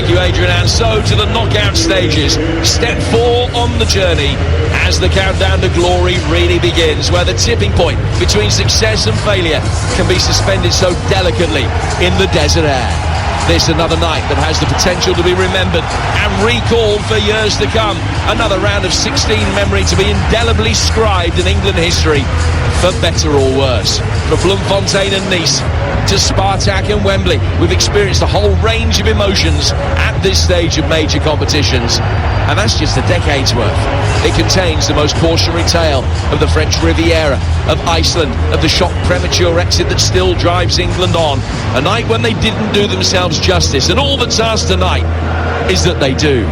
Thank you, Adrian. And so to the knockout stages. Step 4 on the journey as the countdown to glory really begins, where the tipping point between success and failure can be suspended so delicately in the desert air. This another night that has the potential to be remembered and recalled for years to come. Another round of 16 memory to be indelibly scribed in England history, for better or worse. From Bloemfontein and Nice to Spartak and Wembley, we've experienced a whole range of emotions at this stage of major competitions. And that's just a decade's worth. It contains the most cautionary tale of the French Riviera, of Iceland, of the shock premature exit that still drives England on. A night when they didn't do themselves justice, and all that's asked tonight is that they do.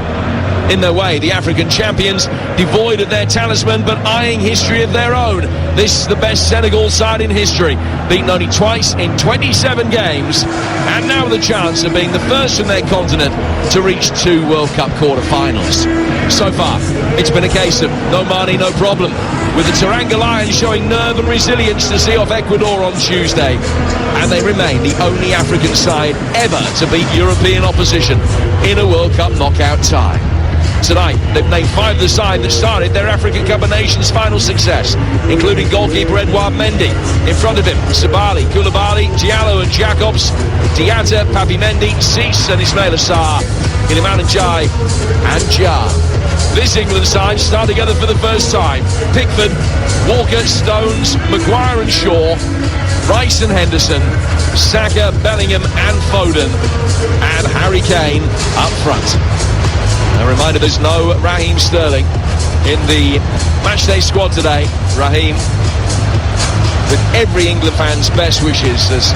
In their way, the African champions, devoid of their talisman but eyeing history of their own. This is the best Senegal side in history, beaten only twice in 27 games, and now with a chance of being the first from their continent to reach 2 World Cup quarter-finals. So far, it's been a case of no money, no problem, with the Teranga Lions showing nerve and resilience to see off Ecuador on Tuesday, and they remain the only African side ever to beat European opposition in a World Cup knockout tie. Tonight, they've named 5 of the side that started their African Cup of Nations final success, including goalkeeper Edouard Mendy. In front of him, Sabali, Koulibaly, Diallo and Jacobs, Diatta, Papimendi, Cease and Ismail Assar, Iliman Ndiaye and Jar. This England side start together for the first time. Pickford, Walker, Stones, Maguire and Shaw, Rice and Henderson, Saka, Bellingham and Foden, and Harry Kane up front. A reminder, there's no Raheem Sterling in the matchday squad today. Raheem, with every England fan's best wishes as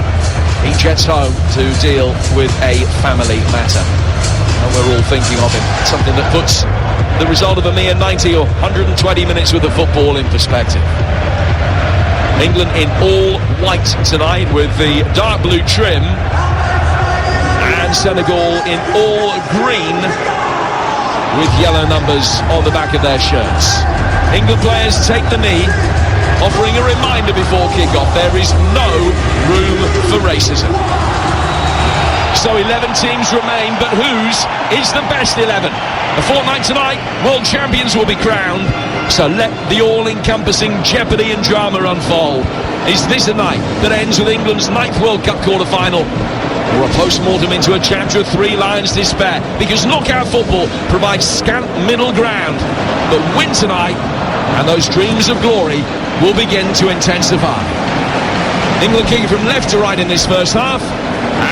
he jets home to deal with a family matter. And we're all thinking of him. Something that puts the result of a mere 90 or 120 minutes with the football in perspective. England in all white tonight with the dark blue trim, and Senegal in all green with yellow numbers on the back of their shirts. England players take the knee, offering a reminder before kick-off. There is no room for racism. So 11 teams remain, but whose is the best 11? A fortnight tonight, world champions will be crowned. So let the all-encompassing jeopardy and drama unfold. Is this a night that ends with England's 9th World Cup quarter-final, or a post-mortem into a chapter of 3 Lions' despair? Because knockout football provides scant middle ground. But win tonight, and those dreams of glory will begin to intensify. England kicking from left to right in this first half,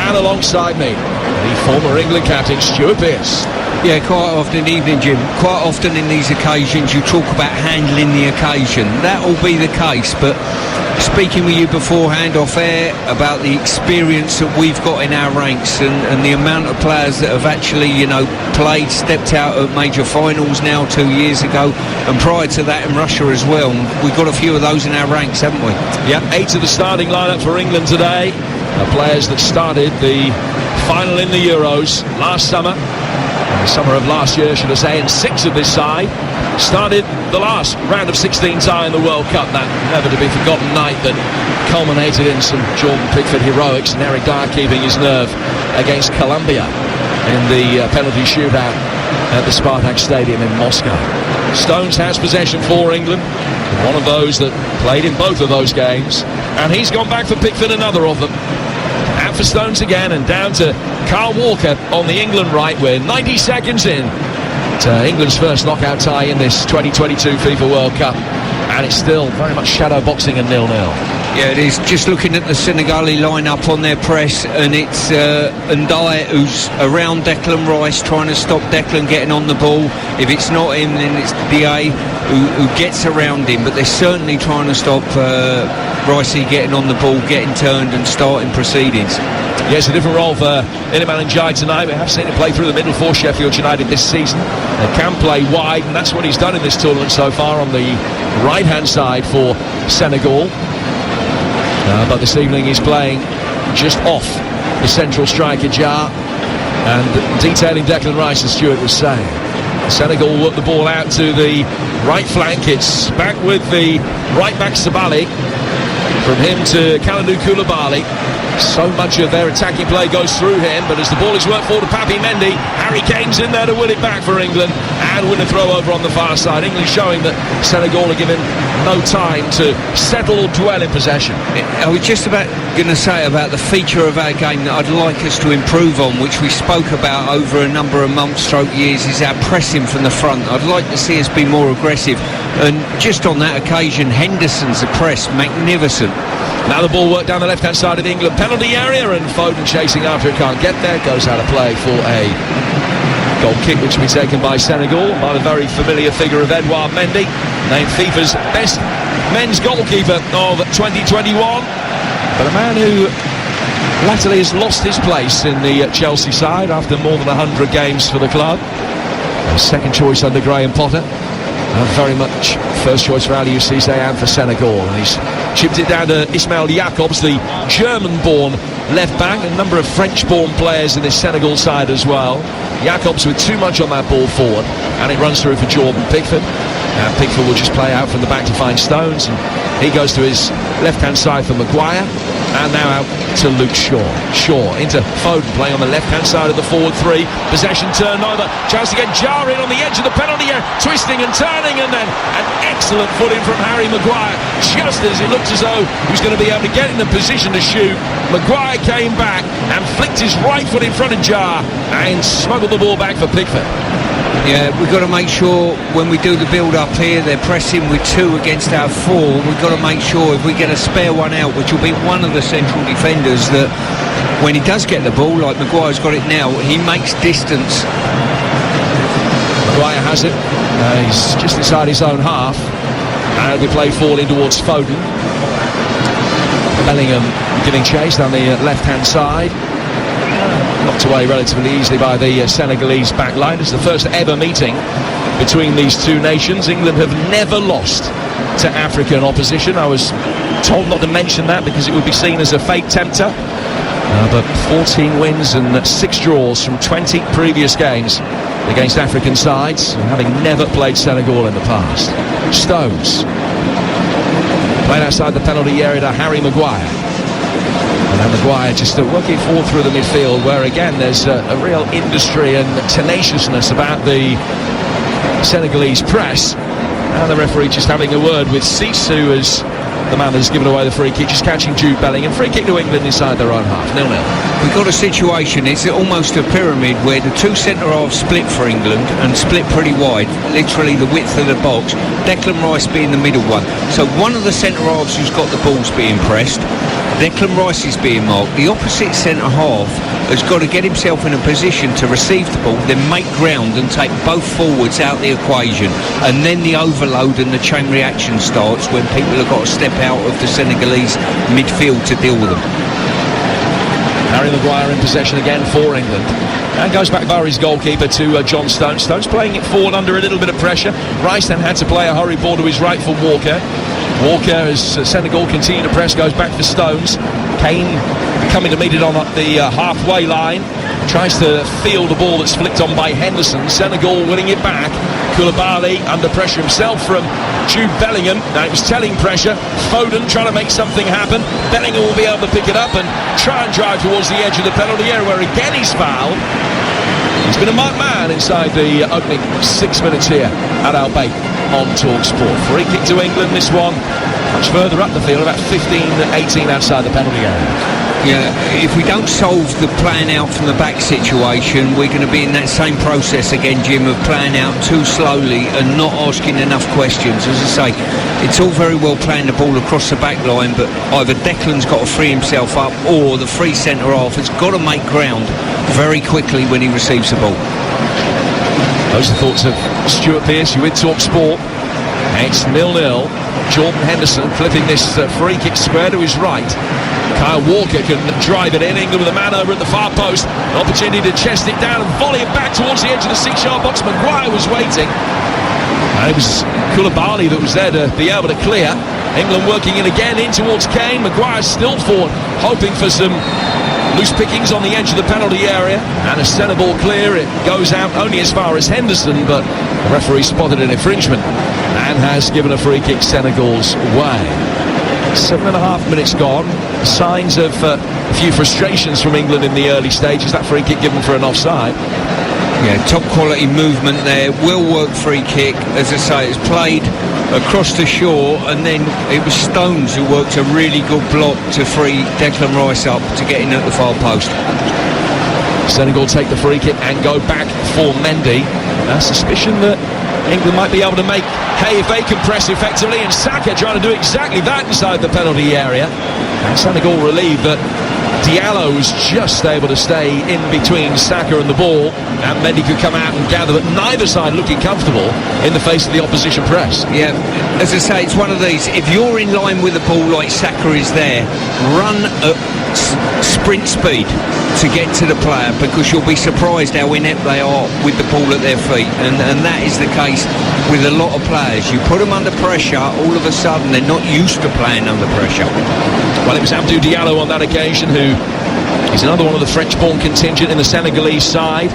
and alongside me, the former England captain, Stuart Pearce. Yeah, quite often, evening Jim, quite often in these occasions you talk about handling the occasion. That will be the case, but speaking with you beforehand off air about the experience that we've got in our ranks and the amount of players that have actually, played, stepped out at major finals now 2 years ago, and prior to that in Russia as well. We've got a few of those in our ranks, haven't we? Yeah, 8 of the starting lineup for England today are players that started the final in the Euros last summer. The summer of last year, should I say, and 6 of this side started the last round of 16 tie in the World Cup. That never to be forgotten night that culminated in some Jordan Pickford heroics and Eric Dyer keeping his nerve against Colombia in the penalty shootout at the Spartak Stadium in Moscow. Stones has possession for England, one of those that played in both of those games, and he's gone back for Pickford, another of them. Out for Stones again, and down to Kyle Walker on the England right. We're 90 seconds in to England's first knockout tie in this 2022 FIFA World Cup, and it's still very much shadow boxing and 0-0. Yeah, it is. Just looking at the Senegali line-up on their press, and it's Ndiaye who's around Declan Rice, trying to stop Declan getting on the ball. If it's not him, then it's Ndiaye who gets around him, but they're certainly trying to stop Ricey getting on the ball, getting turned and starting proceedings. Yes, a different role for Iliman Ndiaye tonight. We have seen him play through the middle for Sheffield United this season. They can play wide, and that's what he's done in this tournament so far on the right-hand side for Senegal. But this evening he's playing just off the central striker Jar, and detailing Declan Rice, as Stuart was saying. Senegal work the ball out to the right flank. It's back with the right back Sabali From him to Kalidou Koulibaly. So much of their attacking play goes through him, but as the ball is worked forward to Papi Mendy, Harry Kane's in there to win it back for England and win a throw over on the far side. England showing that Senegal are given no time to settle or dwell in possession. I was just about going to say about the feature of our game that I'd like us to improve on, which we spoke about over a number of months stroke years, is our pressing from the front. I'd like to see us be more aggressive, and just on that occasion Henderson's press magnificent. Now the ball worked down the left-hand side of the England penalty area, and Foden chasing after it, can't get there, goes out of play for a goal kick which will be taken by Senegal by the very familiar figure of Edouard Mendy, named FIFA's best men's goalkeeper of 2021, but a man who latterly has lost his place in the Chelsea side after more than 100 games for the club. Second choice under Graham Potter. Very much first choice for Aliou Cisse and for Senegal, and he's chipped it down to Ismail Jacobs, the German-born left-back. A number of French-born players in this Senegal side as well. Jacobs with too much on that ball forward, and it runs through for Jordan Pickford. Pickford will just play out from the back to find Stones, and he goes to his left-hand side for Maguire, and now out to Luke Shaw. Shaw into Foden, playing on the left-hand side of the forward three. Possession turnover, chance to get Jari on the edge of the penalty area, twisting and turning, and then an excellent footing from Harry Maguire, just as it looked as though he was going to be able to get in a position to shoot. Maguire came back and flicked his right foot in front of Jar and smuggled the ball back for Pickford. Yeah, we've got to make sure when we do the build-up here, they're pressing with two against our four. We've got to make sure if we get a spare one out, which will be one of the central defenders, that when he does get the ball, like Maguire's got it now, he makes distance. Maguire has it. He's just inside his own half. And we play forward in towards Foden. Bellingham giving chase down the left-hand side. Knocked away relatively easily by the Senegalese back line. It's the first ever meeting between these two nations. England have never lost to African opposition. I was told not to mention that because it would be seen as a fate tempter. But 14 wins and 6 draws from 20 previous games against African sides, having never played Senegal in the past. Stones played outside the penalty area to Harry Maguire. And then Maguire just working forward through the midfield, where again there's a real industry and tenaciousness about the Senegalese press. And the referee just having a word with Cisse, who is the man that's given away the free kick, just catching Jude Bellingham. Free kick to England inside their own half, 0-0. We've got a situation, it's almost a pyramid, where the two centre-halves split for England, and split pretty wide, literally the width of the box, Declan Rice being the middle one. So one of the centre-halves who's got the ball's being pressed, Declan Rice is being marked. The opposite centre-half has got to get himself in a position to receive the ball, then make ground and take both forwards out the equation, and then the overload and the chain reaction starts when people have got to step out of the Senegalese midfield to deal with them. Harry Maguire in possession again for England, and goes back by his goalkeeper to John Stones. Stones playing it forward under a little bit of pressure. Rice then had to play a hurry ball to his right for Walker. Walker, as Senegal continue to press, goes back for Stones. Kane coming to meet it on up the halfway line, tries to field the ball that's flicked on by Henderson. Senegal winning it back. Koulibaly under pressure himself from Jude Bellingham. Now it was telling pressure. Foden trying to make something happen. Bellingham will be able to pick it up and try and drive towards the edge of the penalty area, where again he's fouled. He's been a marked man inside the opening 6 minutes here at Al Bayt on TalkSport. Free kick to England, this one much further up the field, about 15-18 outside the penalty area. Yeah, if we don't solve the playing out from the back situation, we're going to be in that same process again, Jim, of playing out too slowly and not asking enough questions. As I say, it's all very well playing the ball across the back line, but either Declan's got to free himself up, or the free centre-half has got to make ground very quickly when he receives the ball. Those are the thoughts of Stuart Pearce. You with TalkSport. It's 0-0. Jordan Henderson flipping this free kick square to his right. Kyle Walker can drive it in. England with a man over at the far post. An opportunity to chest it down and volley it back towards the edge of the 6-yard box. Maguire was waiting. And it was Koulibaly that was there to be able to clear. England working in again in towards Kane. Maguire still forward, hoping for some loose pickings on the edge of the penalty area, and a centre ball clear. It goes out only as far as Henderson, but the referee spotted an infringement and has given a free kick Senegal's way. 7.5 minutes gone. Signs of a few frustrations from England in the early stages. That free kick given for an offside. Yeah, top quality movement there, well worked free kick. As I say, it's played across the shore, and then it was Stones who worked a really good block to free Declan Rice up to get in at the far post. Senegal take the free kick and go back for Mendy. A suspicion that England might be able to make hay if they can press effectively, and Saka trying to do exactly that inside the penalty area. And Senegal relieved that Diallo was just able to stay in between Saka and the ball, and Mendy could come out and gather, but neither side looking comfortable in the face of the opposition press. Yeah, as I say, it's one of these, if you're in line with the ball like Saka is there, run at sprint speed to get to the player, because you'll be surprised how inept they are with the ball at their feet, and that is the case with a lot of players. You put them under pressure, all of a sudden they're not used to playing under pressure. Well, it was Abdou Diallo on that occasion, who is another one of the French-born contingent in the Senegalese side.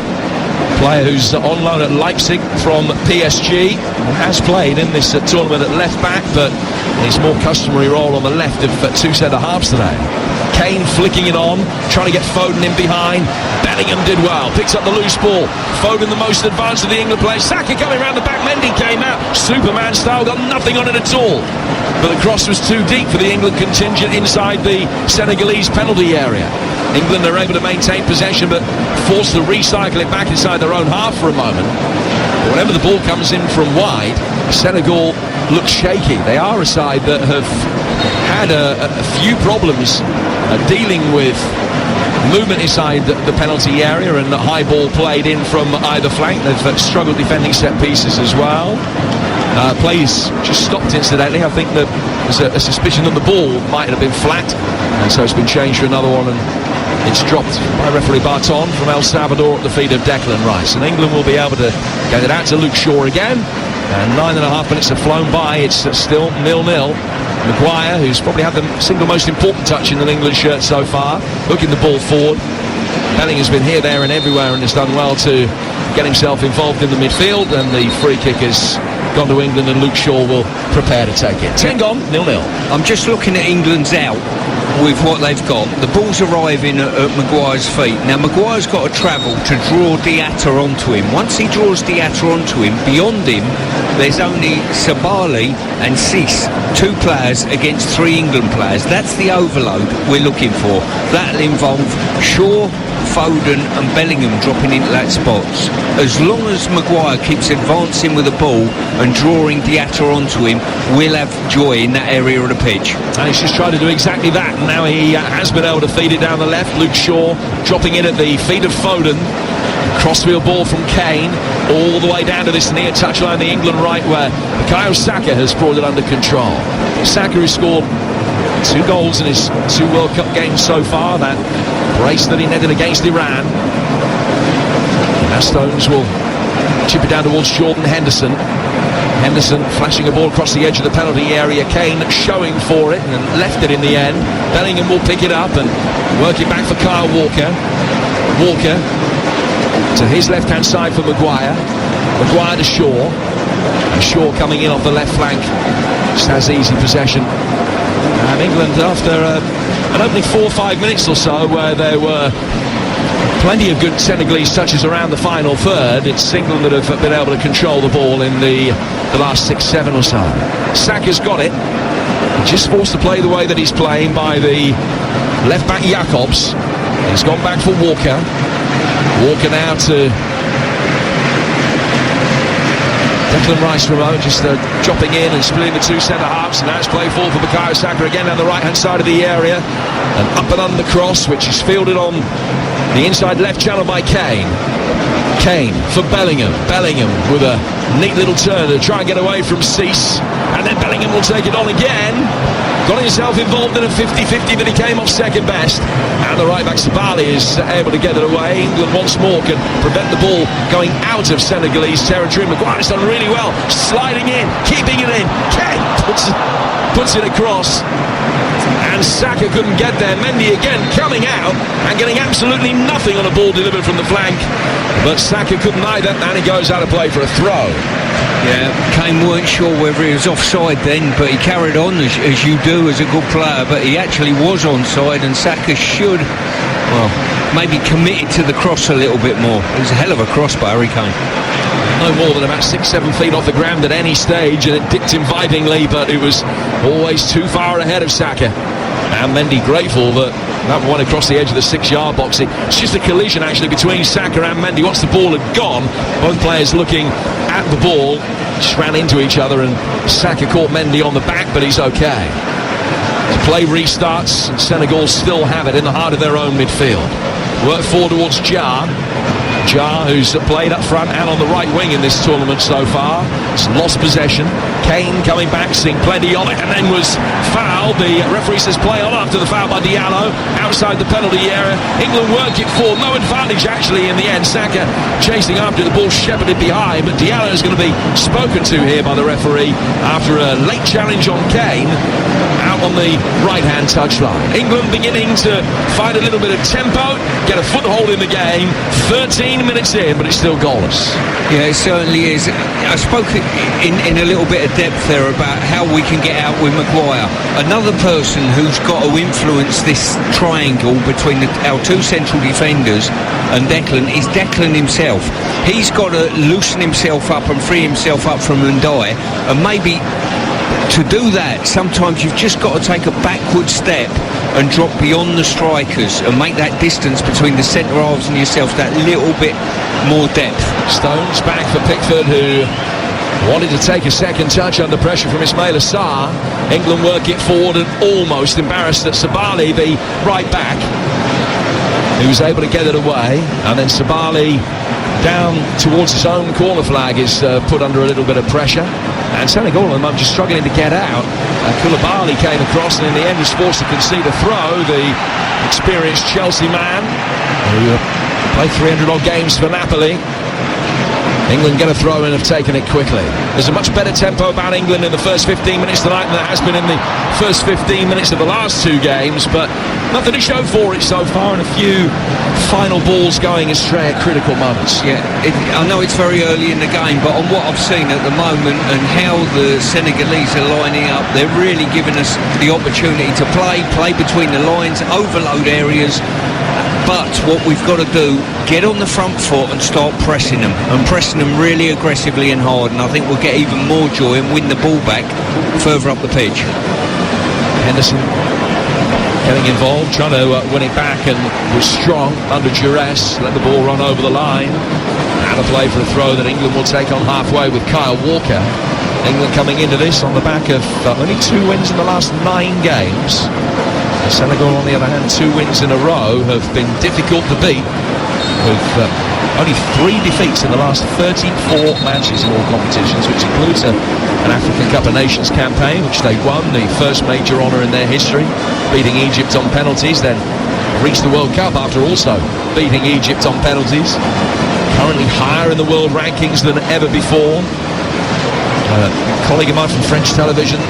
Player who's on loan at Leipzig from PSG, has played in this tournament at left-back, but his more customary role on the left of two centre-halves today. Kane flicking it on, trying to get Foden in behind. Bellingham did well, picks up the loose ball. Foden the most advanced of the England players. Saka coming around the back, Mendy came out, Superman style, got nothing on it at all. But the cross was too deep for the England contingent inside the Senegalese penalty area. England are able to maintain possession, but forced to recycle it back inside their own half for a moment. But whenever the ball comes in from wide, Senegal look shaky. They are a side that have had a few problems dealing with movement inside the penalty area, and the high ball played in from either flank. They've struggled defending set pieces as well. Plays just stopped incidentally. I think that there's a suspicion that the ball might have been flat, and so it's been changed to another one, and it's dropped by referee Barton from El Salvador at the feet of Declan Rice. And England will be able to get it out to Luke Shaw again, and 9.5 minutes have flown by. It's still 0-0. Maguire, who's probably had the single most important touch in an England shirt so far, hooking the ball forward. Bellingham's been here, there and everywhere, and has done well to get himself involved in the midfield, and the free kick has gone to England, and Luke Shaw will prepare to take it. 10 gone, 0-0. I'm just looking at England's out with what they've got. The ball's arriving at Maguire's feet. Now Maguire's got to travel to draw Diatta onto him. Once he draws Diatta onto him, beyond him there's only Sabali and Sis, two players against three England players. That's the overload we're looking for. That'll involve Shaw, Foden and Bellingham dropping into that spot. As long as Maguire keeps advancing with the ball and drawing Diatta onto him, we'll have joy in that area of the pitch. And he's just trying to do exactly that. Now he has been able to feed it down the left. Luke Shaw dropping in at the feet of Foden. Crossfield ball from Kane all the way down to this near touchline, the England right, where Bukayo Saka has brought it under control. Saka has scored 2 goals in his 2 World Cup games so far. That brace that he netted against Iran. Now Stones will chip it down towards Jordan Henderson. Henderson flashing a ball across the edge of the penalty area. Kane showing for it and left it in the end. Bellingham will pick it up and work it back for Kyle Walker. Walker to his left-hand side for Maguire. Maguire to Shaw. And Shaw coming in off the left flank. Just has easy possession. And England, after an opening 4 or 5 minutes or so, where there were plenty of good Senegalese touches around the final third, it's England that have been able to control the ball in the last 6-7 or so. Saka's got it. Just forced to play the way that he's playing by the left-back Jacobs. He's gone back for Walker. Walker now to Declan Rice remote, just dropping in and splitting the 2 centre-halves, and now it's play forward for Bukayo Saka again down the right-hand side of the area, and up and under cross, which is fielded on the inside left channel by Kane. Kane for Bellingham. Bellingham with a neat little turn to try and get away from Sis, and then Bellingham will take it on again. Got himself involved in a 50-50, but he came off second best. And the right-back Sabali is able to get it away. England once more can prevent the ball going out of Senegalese territory. Maguire's done really well, sliding in, keeping it in. Kane puts it across. And Saka couldn't get there. Mendy again coming out and getting absolutely nothing on a ball delivered from the flank. But Saka couldn't either, and he goes out of play for a throw. Yeah, Kane weren't sure whether he was offside then, but he carried on as you do as a good player, but he actually was onside, and Saka should, well, maybe committed to the cross a little bit more. It was a hell of a cross by Harry Kane. No more than about 6-7 feet off the ground at any stage, and it dipped invitingly, but it was always too far ahead of Saka. And Mendy grateful that that one across the edge of the 6-yard box. It's just a collision actually between Saka and Mendy. Once the ball had gone, both players looking at the ball just ran into each other, and Saka caught Mendy on the back, but he's okay. The play restarts, and Senegal still have it in the heart of their own midfield. Work forward towards Jar, who's played up front and on the right wing in this tournament so far. He's lost possession. Kane coming back, seeing plenty on it, and then was fouled. The referee says play on after the foul by Diallo outside the penalty area. England work it forward, no advantage actually in the end. Saka chasing after the ball, shepherded behind, but Diallo is going to be spoken to here by the referee after a late challenge on Kane out on the right-hand touchline. England beginning to find a little bit of tempo, get a foothold in the game. 13 minutes in, but it's still goalless. Yeah, it certainly is. I spoke in a little bit of depth there about how we can get out with Maguire. Another person who's got to influence this triangle between our two central defenders and Declan is Declan himself. He's got to loosen himself up and free himself up from Ndai, and maybe to do that, sometimes you've just got to take a backward step and drop beyond the strikers and make that distance between the centre halves and yourself that little bit more depth. Stones back for Pickford, who wanted to take a second touch under pressure from Ismail Assar. England work it forward and almost embarrassed that Sabali, the right back, who was able to get it away, and then Sabali down towards his own corner flag is put under a little bit of pressure, and Senegal at the moment just struggling to get out. Koulibaly came across and in the end was forced to concede a throw. The experienced Chelsea man who played 300 odd games for Napoli. England get a throw and have taken it quickly. There's a much better tempo about England in the first 15 minutes tonight than there has been in the first 15 minutes of the last two games, but nothing to show for it so far, and a few final balls going astray at critical moments. Yeah, I know it's very early in the game, but on what I've seen at the moment and how the Senegalese are lining up, they're really giving us the opportunity to play between the lines, overload areas. But what we've got to do, get on the front foot and start pressing them, and pressing them really aggressively and hard, and I think we'll get even more joy and win the ball back further up the pitch. Henderson getting involved, trying to win it back, and was strong under duress, let the ball run over the line. Out of play for a throw that England will take on halfway with Kyle Walker. England coming into this on the back of only 2 wins in the last 9 games. Senegal, on the other hand, 2 wins in a row have been difficult to beat, with only 3 defeats in the last 34 matches in all competitions, which includes an African Cup of Nations campaign, which they won, the first major honour in their history, beating Egypt on penalties, then reached the World Cup after also beating Egypt on penalties. Currently higher in the world rankings than ever before. A colleague of mine from French television,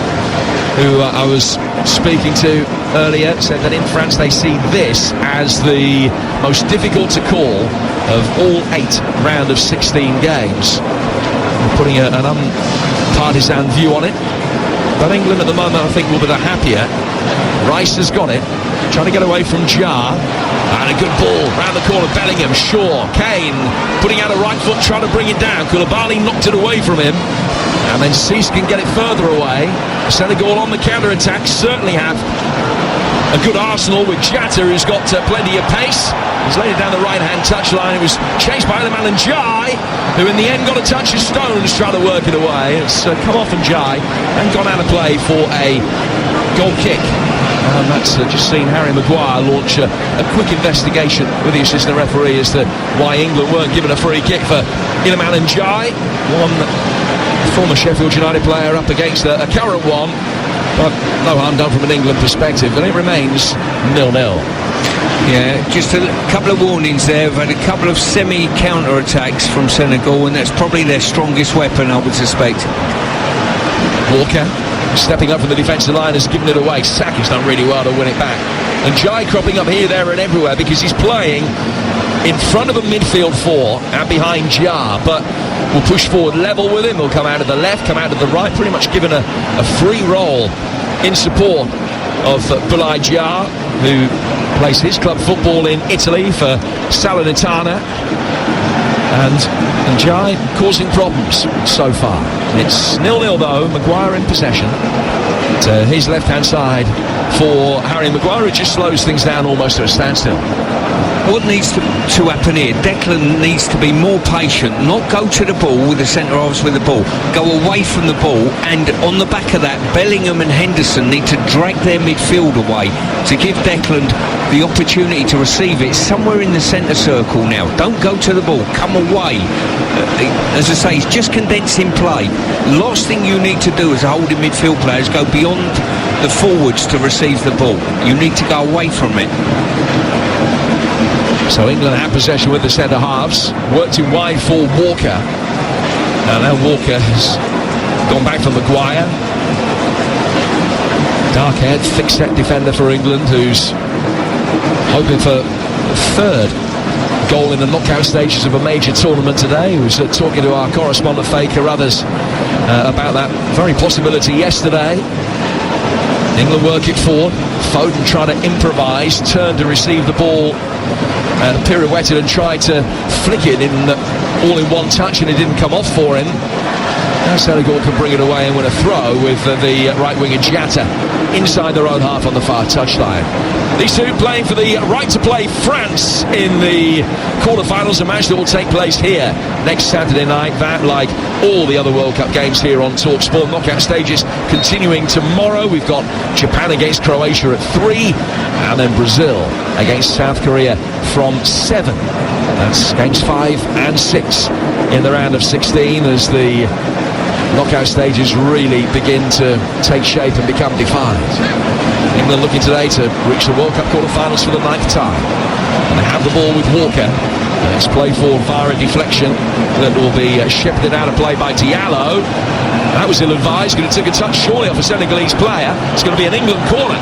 who I was speaking to earlier, said that in France they see this as the most difficult to call of all 8 round of 16 games. We're putting an unpartisan view on it, but England at the moment I think will be the happier. Rice has got it, trying to get away from Jar, and a good ball round the corner. Bellingham, Shaw, Kane putting out a right foot, trying to bring it down. Koulibaly knocked it away from him, and then Cease can get it further away. Senegal on the counter-attack certainly have a good arsenal with Jatta, who's got plenty of pace. He's laid it down the right-hand touchline. It was chased by Iliman Ndiaye, who in the end got a touch of Stones trying to work it away. It's come off Ndiaye and gone out of play for a goal kick. And that's just seen Harry Maguire launch a quick investigation with the assistant referee as to why England weren't given a free kick for Iliman Ndiaye. One former Sheffield United player up against a current one, but no harm done from an England perspective, and it remains 0-0. Yeah, just a couple of warnings there. We've had a couple of semi-counter attacks from Senegal, and that's probably their strongest weapon, I would suspect. Walker stepping up from the defensive line has given it away. Saka's done really well to win it back. And Jai cropping up here, there and everywhere because he's playing in front of a midfield four and behind Jar, but will push forward level with him. He'll come out of the left, come out of the right, pretty much given a free roll in support of Bulai Jar, who plays his club football in Italy for Salernitana. And Jai causing problems so far. It's 0-0 though, Maguire in possession. To his left-hand side for Harry Maguire, it just slows things down almost to a standstill. What needs to happen here? Declan needs to be more patient, not go to the ball with the centre halves with the ball, go away from the ball, and on the back of that, Bellingham and Henderson need to drag their midfield away to give Declan the opportunity to receive it somewhere in the centre circle now. Don't go to the ball, come away. As I say, it's just condensing play. Last thing you need to do as a holding midfield player is go beyond the forwards to receive the ball. You need to go away from it. So England have possession with the centre halves, worked in wide for Walker. Now Walker has gone back from Maguire. Dark-haired, thick-set defender for England, who's hoping for the third goal in the knockout stages of a major tournament today. He was talking to our correspondent Faye Carruthers about that very possibility yesterday. England work it forward. Foden trying to improvise, turned to receive the ball, pirouetted and tried to flick it in all in one touch, and it didn't come off for him. Now Senegal can bring it away and win a throw with the right winger Diatta inside their own half on the far touchline. These two playing for the right to play France in the quarterfinals, a match that will take place here next Saturday night. That, like all the other World Cup games here on TalkSport, knockout stages continuing tomorrow. We've got Japan against Croatia at 3, and then Brazil against South Korea from 7. That's games 5 and 6 in the round of 16 as the knockout stages really begin to take shape and become defined. England looking today to reach the World Cup quarterfinals for the 9th time. And they have the ball with Walker. It's played forward via a deflection that will be shepherded out of play by Diallo. That was ill-advised, going to take a touch surely off a Senegalese player. It's going to be an England corner.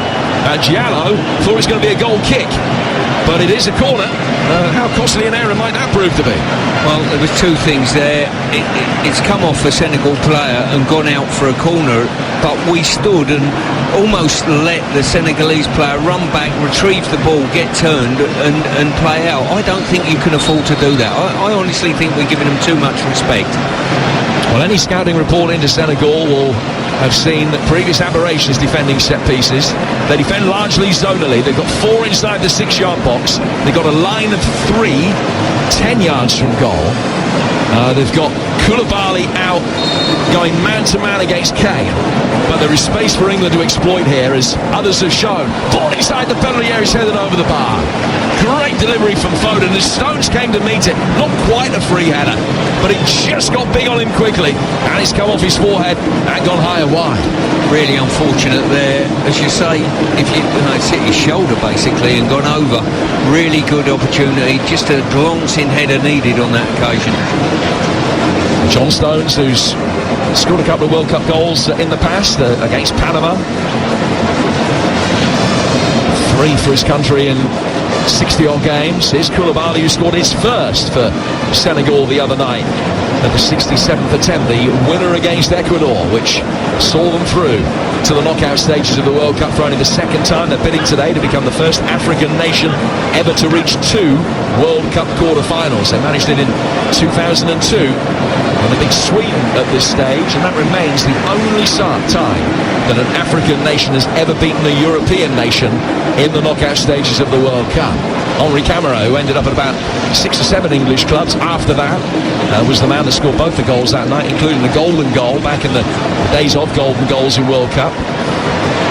Diallo thought it was going to be a goal kick, but it is a corner. How costly an error might that prove to be? Well, there was two things there. It's come off a Senegal player and gone out for a corner, but we stood and almost let the Senegalese player run back, retrieve the ball, get turned and play out. I don't think you can afford to do that. I honestly think we're giving them too much respect. Well, any scouting report into Senegal will have seen previous aberrations defending set pieces. They defend largely zonally. They've got 4 inside the 6-yard box. They've got a line of 3 10 yards from goal. They've got Koulibaly out going man-to-man against Kane, but there is space for England to exploit here, as others have shown. Ball inside the penalty area, is headed over the bar. Great delivery from Foden as Stones came to meet it. Not quite a free header, but it just got big on him quickly, and it's come off his forehead and gone high and wide. Really unfortunate there, as you say. If it's hit his shoulder basically and gone over. Really good opportunity, just a glancing header needed on that occasion. John Stones, who's scored a couple of World Cup goals in the past against Panama. 3 for his country in 60-odd games. Here's Koulibaly, who scored his first for Senegal the other night at the 67th attempt, the winner against Ecuador, which saw them through to the knockout stages of the World Cup for only the 2nd time. They're bidding today to become the first African nation ever to reach 2 World Cup quarter-finals. They managed it in 2002 when they beat Sweden at this stage, and that remains the only time that an African nation has ever beaten a European nation in the knockout stages of the World Cup. Henri Camara, who ended up at about 6 or 7 English clubs after that, was the man that scored both the goals that night, including the golden goal back in the days of golden goals in World Cup.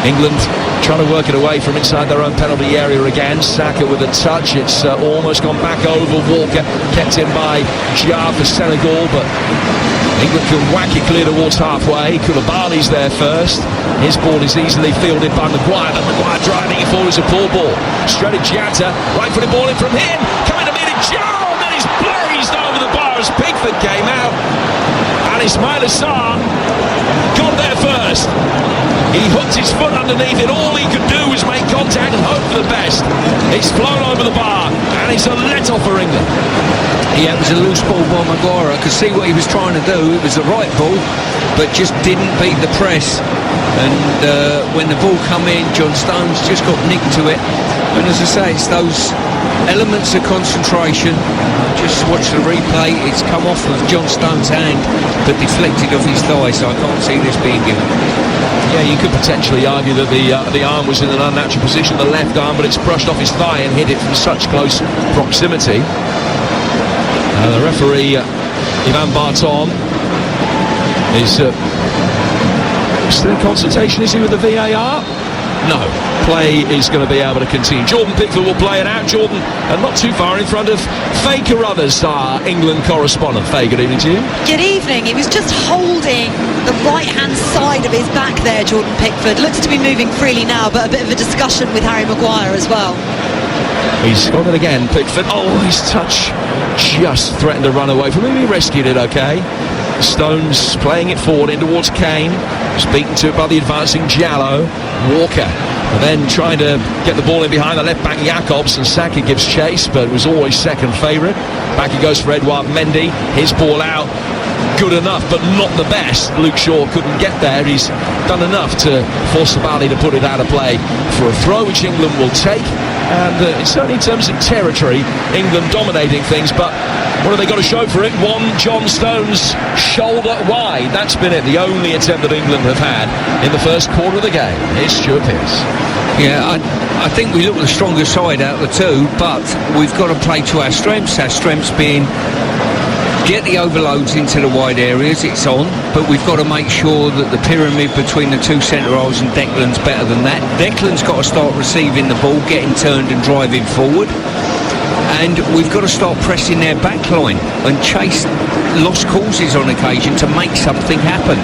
England trying to work it away from inside their own penalty area again. Saka with a touch. It's almost gone back over Walker, kept in by Jar for Senegal, but England can whack it clear towards halfway. Koulibaly's there first. His ball is easily fielded by Maguire, but Maguire driving it forward as a poor ball. Straight at Diatta, right-footed ball in from him, coming to meet it, Jar, and then he's blazed over the bar as Pickford came out, and Ismail Assar got there first. He hooked his foot underneath it. All he could do was make contact and hope for the best. It's flown over the bar, and it's a let-off for England. Yeah, it was a loose ball by Maguire. I could see what he was trying to do. It was the right ball, but just didn't beat the press. And when the ball come in, John Stones just got nicked to it. And as I say, it's those elements of concentration. Just watch the replay. It's come off of John Stones' hand, but deflected off his thigh, so I can't see this being given. Yeah, you could potentially argue that the arm was in an unnatural position, the left arm, but it's brushed off his thigh and hit it from such close proximity. The referee, Ivan Barton, is still in consultation, is he, with the VAR? No. Play is going to be able to continue. Jordan Pickford will play it out. Jordan, not too far in front of Faye Carruthers, our England correspondent. Faye, good evening to you. Good evening. He was just holding the right-hand side of his back there, Jordan Pickford. Looks to be moving freely now, but a bit of a discussion with Harry Maguire as well. He's got it again, Pickford. Oh, his touch just threatened to run away from him. He rescued it okay. Stones playing it forward in towards Kane. Was beaten to it by the advancing Jallo. Walker. And then trying to get the ball in behind the left back Jacobs, and Saka gives chase, but was always second favourite. Back he goes for Edouard Mendy. His ball out. Good enough, but not the best. Luke Shaw couldn't get there. He's done enough to force Sabali to put it out of play for a throw, which England will take. And certainly in terms of territory, England dominating things, but what have they got to show for it? One John Stones shoulder wide. That's been it, the only attempt that England have had in the first quarter of the game. It's Stuart Pearce. Yeah, I think we look the stronger side out of the two, but we've got to play to our strengths. Our strengths being get the overloads into the wide areas, it's on, but we've got to make sure that the pyramid between the two centre-halves and Declan's better than that. Declan's got to start receiving the ball, getting turned and driving forward, and we've got to start pressing their back line and chase lost causes on occasion to make something happen.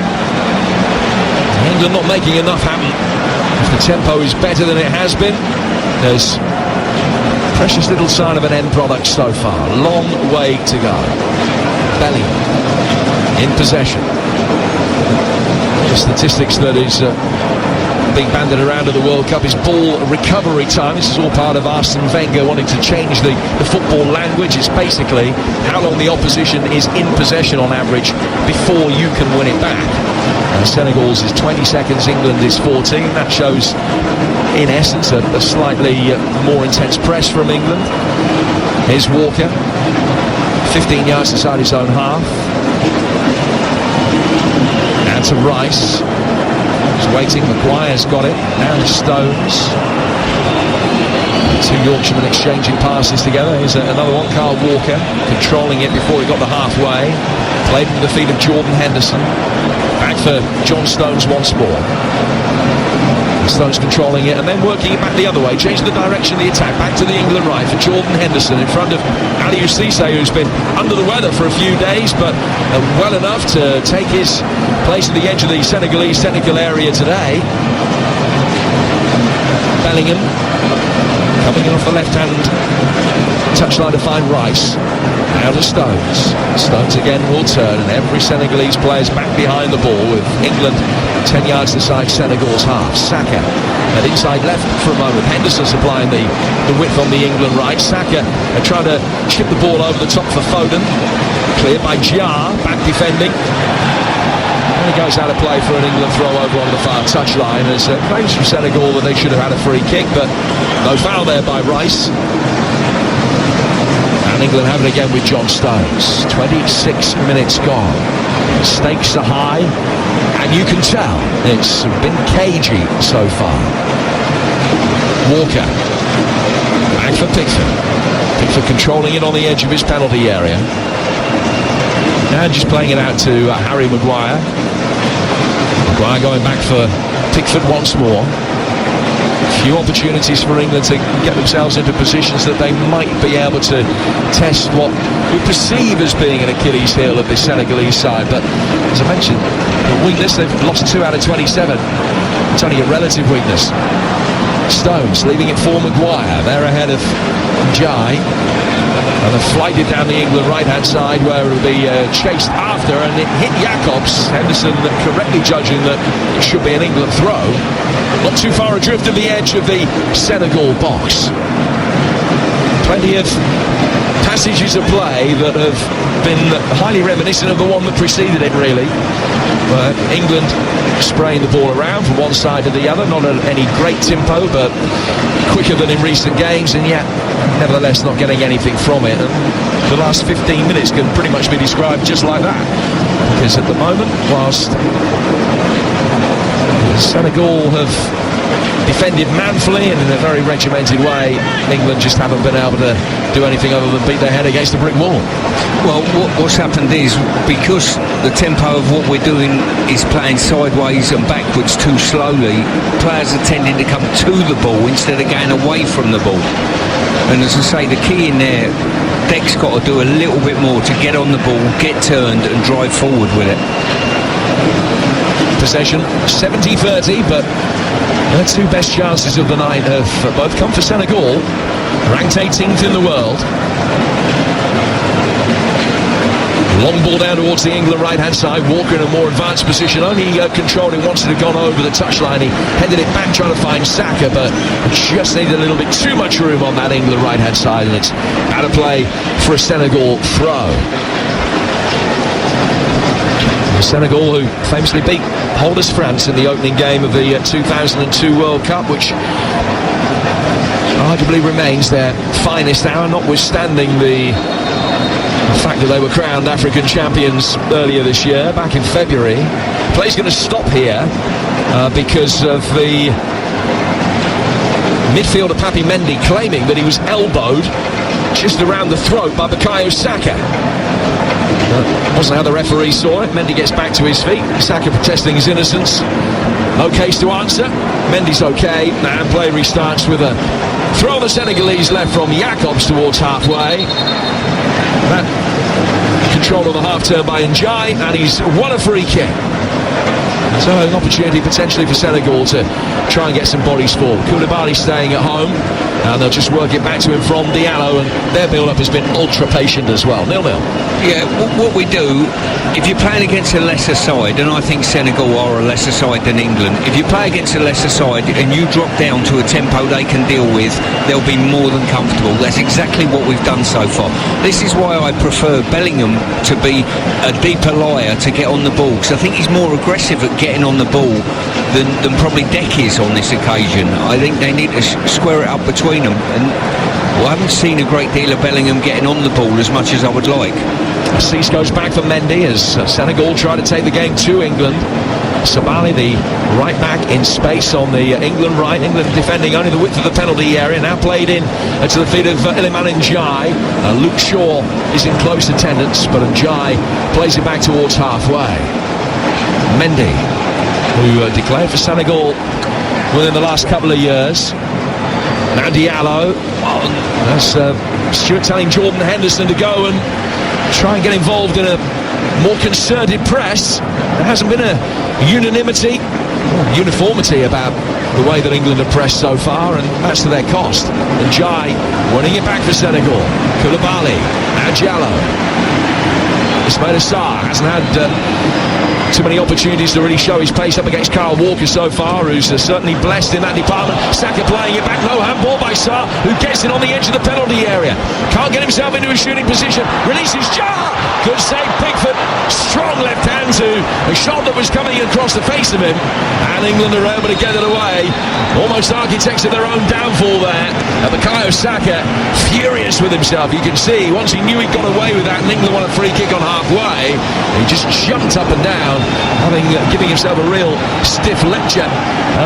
England not making enough happen. If the tempo is better than it has been, there's precious little sign of an end product so far. Long way to go. Bellingham in possession. The statistics that is being banded around at the World Cup is ball recovery time. This is all part of Arsene Wenger wanting to change the football language. It's basically how long the opposition is in possession on average before you can win it back. Senegal's is 20 seconds, England is 14. That shows in essence a slightly more intense press from England. Here's Walker, 15 yards inside his own half. Now to Rice. He's waiting. Maguire's got it. Now to Stones. Two Yorkshiremen exchanging passes together. Here's another one. Carl Walker controlling it before he got the halfway. Played into the feet of Jordan Henderson. Back for John Stones once more. Stones controlling it and then working it back the other way, changing the direction of the attack back to the England right for Jordan Henderson in front of Aliou Cisse, who's been under the weather for a few days, but well enough to take his place at the edge of the Senegalese technical area today. Bellingham coming in off the left hand touchline to find Rice. Now to Stones. Stones again will turn, and every Senegalese player's back behind the ball with England 10 yards inside Senegal's half. Saka at inside left for a moment. Henderson supplying the width on the England right. Saka trying to chip the ball over the top for Foden. Cleared by Jar, back defending. And it goes out of play for an England throw over on the far touchline. There's claims from Senegal that they should have had a free kick, but no foul there by Rice. And England have it again with John Stones. 26 minutes gone. Stakes are high, and you can tell it's been cagey so far. Walker back for Pickford. Pickford controlling it on the edge of his penalty area. And just playing it out to Harry Maguire. Maguire going back for Pickford once more. Few opportunities for England to get themselves into positions that they might be able to test what we perceive as being an Achilles heel of this Senegalese side, but as I mentioned, the weakness, they've lost 2 out of 27. It's only a relative weakness. Stones leaving it for Maguire. They're ahead of Jai. And they're flighted down the England right-hand side where it'll be chased after, and it hit Jacobs. Henderson correctly judging that it should be an England throw. Not too far adrift of the edge of the Senegal box. Plenty of passages of play that have been highly reminiscent of the one that preceded it, really. England spraying the ball around from one side to the other, not at any great tempo, but quicker than in recent games, and yet nevertheless not getting anything from it. And the last 15 minutes can pretty much be described just like that, because at the moment, whilst Senegal have defended manfully and in a very regimented way, England just haven't been able to do anything other than beat their head against the brick wall. Well, what's happened is, because the tempo of what we're doing is playing sideways and backwards too slowly, players are tending to come to the ball instead of going away from the ball. And as I say, the key in there, Deck's got to do a little bit more to get on the ball, get turned and drive forward with it. Possession 70-30, but their two best chances of the night have both come for Senegal, ranked 18th in the world. Long ball down towards the England right-hand side. Walker in a more advanced position, only controlled it once it had gone over the touchline. He headed it back trying to find Saka, but just needed a little bit too much room on that England right-hand side, and it's out of play for a Senegal throw. Senegal, who famously beat holders France in the opening game of the 2002 World Cup, which arguably remains their finest hour, notwithstanding the fact that they were crowned African champions earlier this year, back in February. Play's going to stop here because of the midfielder Papi Mendy claiming that he was elbowed just around the throat by Bukayo Saka. Wasn't how the referee saw it. Mendy gets back to his feet. Saka protesting his innocence. No case to answer. Mendy's okay. And play restarts with a throw on the Senegalese left from Jacobs towards halfway. That control of the half turn by Njai, and he's won a free kick. So an opportunity potentially for Senegal to try and get some bodies forward. Koulibaly staying at home, and they'll just work it back to him from Diallo, and their build-up has been ultra-patient as well. 0-0. Yeah, what we do, if you're playing against a lesser side, and I think Senegal are a lesser side than England, if you play against a lesser side and you drop down to a tempo they can deal with, they'll be more than comfortable. That's exactly what we've done so far. This is why I prefer Bellingham to be a deeper liar to get on the ball, because I think he's more aggressive at getting on the ball than probably Deck is on this occasion. I think they need to square it up between them, and I haven't seen a great deal of Bellingham getting on the ball as much as I would like. Cease goes back for Mendy as Senegal try to take the game to England. Sabali, the right back, in space on the England right. England defending only the width of the penalty area. Now played in to the feet of Iliman Ndiaye. Luke Shaw is in close attendance, but Ndiaye plays it back towards halfway. Mendy, who declared for Senegal within the last couple of years. Now Diallo. That's Stuart telling Jordan Henderson to go and try and get involved in a more concerted press. There hasn't been a unanimity or uniformity about the way that England have pressed so far, and that's to their cost. And Jai winning it back for Senegal. Koulibaly, now Diallo. Ismaila Sarr hasn't had too many opportunities to really show his pace up against Kyle Walker so far, who's certainly blessed in that department. Saka playing it back, no handball by Sarr, who gets it on the edge of the penalty area. Can't get himself into a shooting position. Releases Jar. Good save, Pickford. Strong left hand to a shot that was coming across the face of him, and England are able to get it away. Almost architects of their own downfall there. Bukayo Saka furious with himself. You can see once he knew he'd got away with that and England won a free kick on halfway, he just jumped up and down, giving himself a real stiff lecture.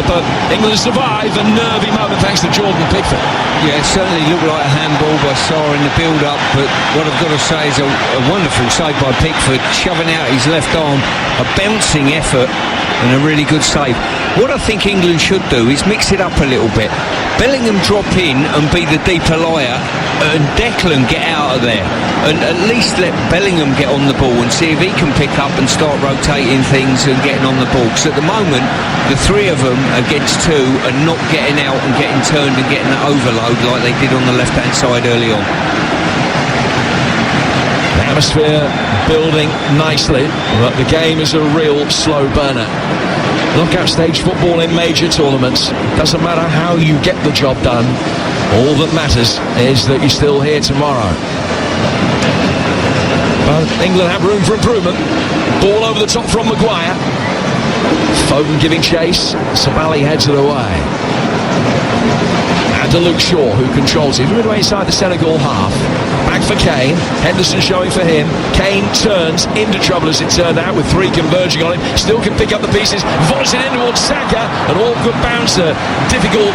But England survived a nervy moment thanks to Jordan Pickford. Yeah, it certainly looked like a handball by Sarr in the build-up, but what I've got to say is a wonderful save by Pickford, shoving out his left arm, a bouncing effort and a really good save. What I think England should do is mix it up a little bit. Bellingham drop in and be the deeper liar, and Declan get out of there, and at least let Bellingham get on the ball and see if he can pick up and start rotating things and getting on the ball, because at the moment the three of them against two are not getting out and getting turned and getting that overload like they did on the left hand side early on. Atmosphere building nicely, but the game is a real slow burner. Knockout stage football in major tournaments, doesn't matter how you get the job done, all that matters is that you're still here tomorrow. But England have room for improvement. Ball over the top from Maguire. Foden giving chase. Sabali heads it away. And to Luke Shaw, who controls it. Midway inside the Senegal half. Back for Kane. Henderson showing for him. Kane turns into trouble as it turned out, with three converging on him. Still can pick up the pieces. Volleys it in towards Saka. An awkward bouncer. Difficult,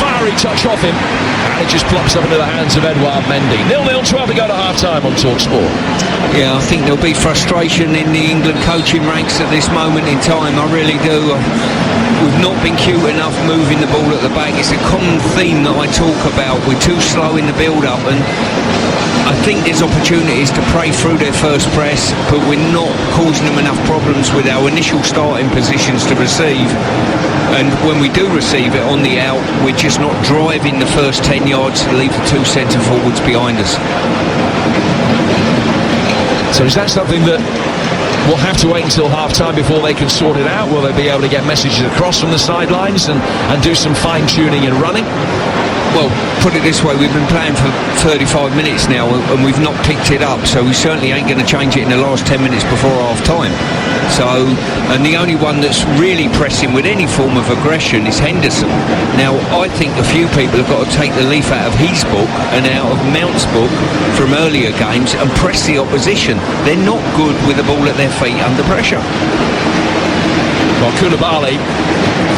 fiery touch off him. And it just plops up into the hands of Edouard Mendy. 0-0, 12 to go to half-time on TalkSport. Yeah, I think there'll be frustration in the England coaching ranks at this moment in time. I really do. We've not been cute enough moving the ball at the back. It's a common theme that I talk about. We're too slow in the build-up, and I think there's opportunities to pray through their first press, but we're not causing them enough problems with our initial starting positions to receive. And when we do receive it on the out, we're just not driving the first 10 yards to leave the two centre forwards behind us. So is that something that we'll have to wait until half-time before they can sort it out? Will they be able to get messages across from the sidelines and do some fine-tuning and running? Well, put it this way, we've been playing for 35 minutes now and we've not picked it up, so we certainly ain't going to change it in the last 10 minutes before half-time. So, and the only one that's really pressing with any form of aggression is Henderson. Now, I think a few people have got to take the leaf out of his book and out of Mount's book from earlier games and press the opposition. They're not good with the ball at their feet under pressure. Well, Koulibaly,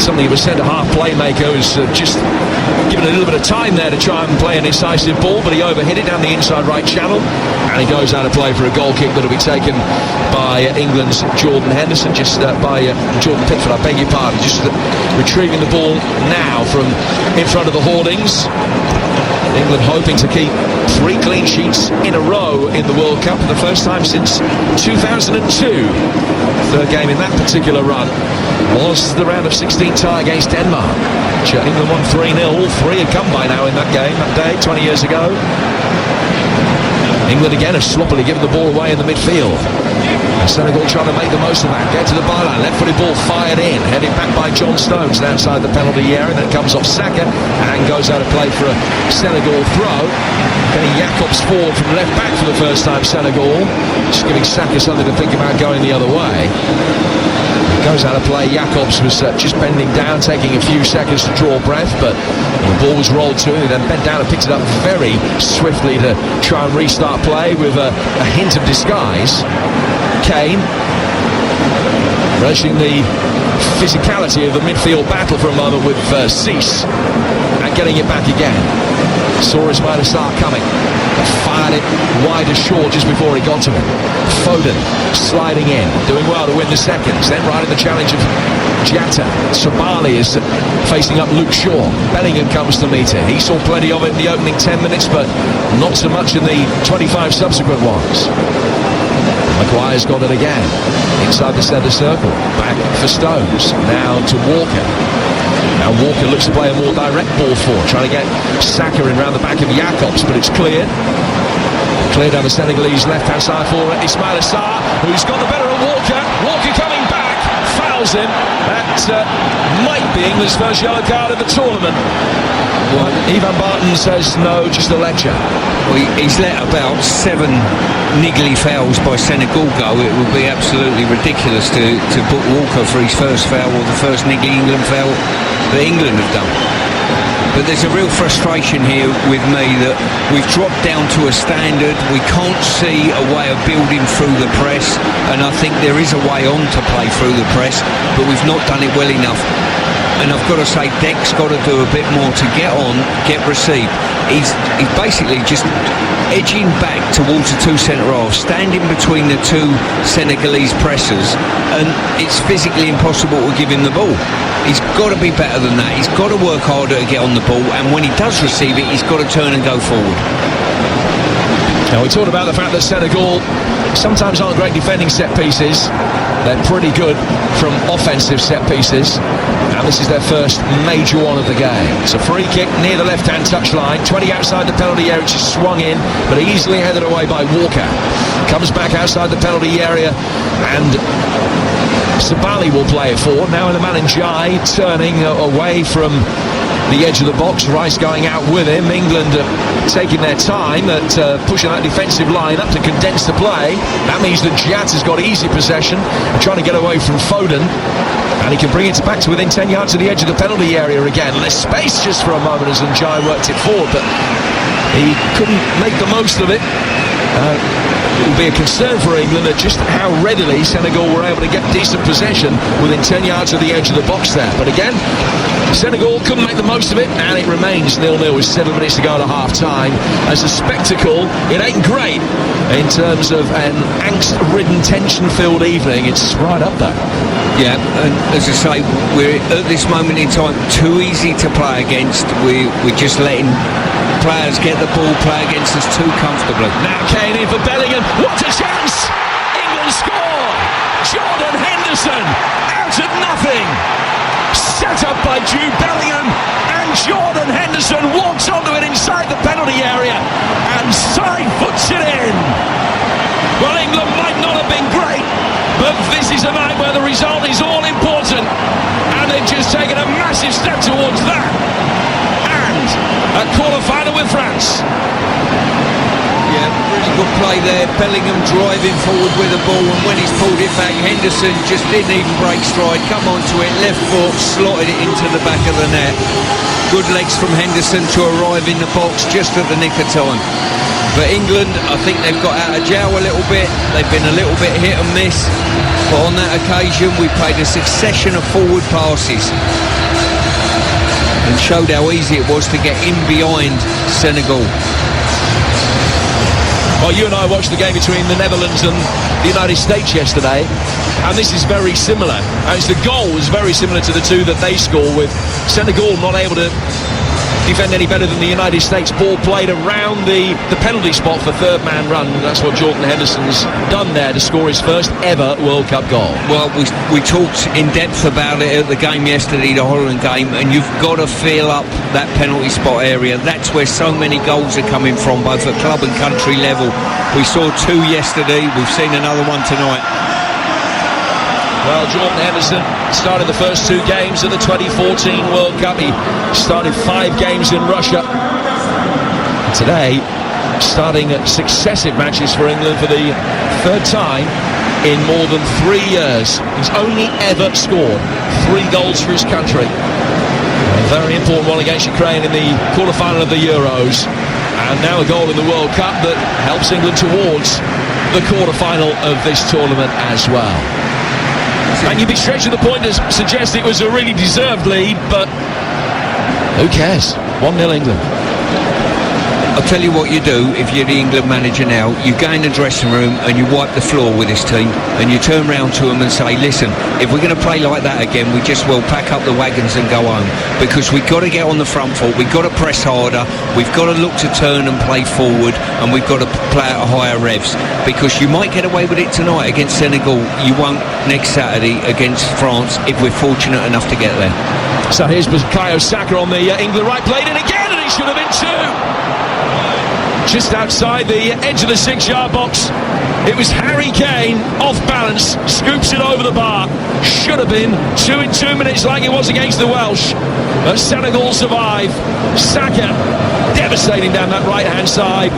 something of a centre-half playmaker, who's just given a little bit of time there to try and play an incisive ball, but he overhit it down the inside right channel, and he goes out of play for a goal kick that will be taken by England's Jordan Henderson, by Jordan Pickford, I beg your pardon, just retrieving the ball now from in front of the hoardings. England hoping to keep 3 clean sheets in a row in the World Cup for the first time since 2002. Third game in that particular run was the round of 16 tie against Denmark. England won 3-0. All three had come by now in that game that day, 20 years ago. England again have sloppily given the ball away in the midfield. And Senegal trying to make the most of that. Get to the byline, left-footed ball fired in, headed back by John Stones outside the penalty area, and then comes off Saka and goes out of play for a Senegal throw. Getting Jacobs forward from left back for the first time, Senegal. Just giving Saka something to think about going the other way. Goes out of play. Jacobs was just bending down, taking a few seconds to draw breath, but the ball was rolled to him. He then bent down and picked it up very swiftly to try and restart play with a hint of disguise. Kane, relishing the physicality of the midfield battle for a moment with Cease, and getting it back again. Saw Ismail Assar coming, fired it wide as Shaw just before he got to him. Foden sliding in, doing well to win the seconds, then riding the challenge of Jatta. Sabali is facing up Luke Shaw. Bellingham comes to meet it. He saw plenty of it in the opening 10 minutes, but not so much in the 25 subsequent ones. Maguire's got it again, inside the centre circle, back for Stones, now to Walker. Now Walker looks to play a more direct ball forward, trying to get Saka in round the back of Jacobs, but it's cleared. Cleared down the Senegalese left-hand side for Ismail Assar, who's got the better of Walker. Walker coming back, fouls him. That might be England's first yellow card of the tournament. Well, Ivan Barton says no, just a lecture. Well, he's let about 7 niggly fouls by Senegal go. It would be absolutely ridiculous to book Walker for his first foul, or the first niggly England foul that England have done. But there's a real frustration here with me that we've dropped down to a standard. We can't see a way of building through the press, and I think there is a way on to play through the press, but we've not done it well enough. And I've got to say, Deck's got to do a bit more to get on, get received. He's basically just edging back towards the two centre-halves, standing between the two Senegalese pressers, and it's physically impossible to give him the ball. He's got to be better than that. He's got to work harder to get on the ball, and when he does receive it, he's got to turn and go forward. Now, we talked about the fact that Senegal sometimes aren't great defending set pieces. They're pretty good from offensive set pieces. And this is their first major one of the game. It's a free kick near the left-hand touchline, 20 outside the penalty area, which is swung in, but easily headed away by Walker. Comes back outside the penalty area, and Sabali will play it forward. Now in the man in Jai, turning away from the edge of the box. Rice going out with him. England taking their time at pushing that defensive line up to condense the play. That means that Jat has got easy possession, trying to get away from Foden, and he can bring it back to within 10 yards of the edge of the penalty area again. Less space just for a moment as Njai worked it forward, but he couldn't make the most of it. It will be a concern for England at just how readily Senegal were able to get decent possession within 10 yards of the edge of the box there. But again, Senegal couldn't make the most of it, and it remains 0-0 with 7 minutes to go to half-time. As a spectacle, it ain't great in terms of an angst-ridden, tension-filled evening. It's right up there. Yeah, and as I say, we're at this moment in time too easy to play against. We're just letting players get the ball, play against us too comfortably. Now Kane in for Bellingham. What a chance! England score! Jordan Henderson out of nothing. Set up by Jude Bellingham, and Jordan Henderson walks onto it inside the penalty area and side-foots it in. Well, England might not have been great, but this is a night where the result is all important, and they've just taken a massive step towards that. And a quarter-final with France. Yeah, really good play there. Bellingham driving forward with the ball, and when he's pulled it back, Henderson just didn't even break stride, come onto it, left foot, slotted it into the back of the net. Good legs from Henderson to arrive in the box just at the nick of time. But England, I think they've got out of jail a little bit. They've been a little bit hit and miss, but on that occasion we played a succession of forward passes and showed how easy it was to get in behind Senegal. Well, you and I watched the game between the Netherlands and the United States yesterday, and this is very similar. As the goal was very similar to the two that they scored, with Senegal not able to defend any better than the United States. Ball played around the penalty spot for third man run. That's what Jordan Henderson's done there to score his first ever World Cup goal. Well, we talked in depth about it at the game yesterday, the Holland game, and you've got to fill up that penalty spot area. That's where so many goals are coming from, both at club and country level. We saw 2 yesterday, we've seen another one tonight. Well, Jordan Henderson started the first 2 games of the 2014 World Cup. He started 5 games in Russia. Today, starting successive matches for England for the 3rd time in more than 3 years. He's only ever scored 3 goals for his country. A very important one against Ukraine in the quarter-final of the Euros. And now a goal in the World Cup that helps England towards the quarter-final of this tournament as well. And you'd be stretching the point to suggest it was a really deserved lead, but who cares? 1-0 England. I'll tell you what you do if you're the England manager now. You go in the dressing room and you wipe the floor with this team, and you turn round to them and say, listen, if we're going to play like that again, we just will pack up the wagons and go home, because we've got to get on the front foot, we've got to press harder, we've got to look to turn and play forward, and we've got to play at higher revs, because you might get away with it tonight against Senegal, you won't next Saturday against France if we're fortunate enough to get there. So here's Bukayo Saka on the England right, played it again, and it should have been 2. Just outside the edge of the 6-yard box, it was Harry Kane, off balance, scoops it over the bar. Should have been 2 in 2 minutes like it was against the Welsh, but Senegal survive. Saka devastating down that right-hand side,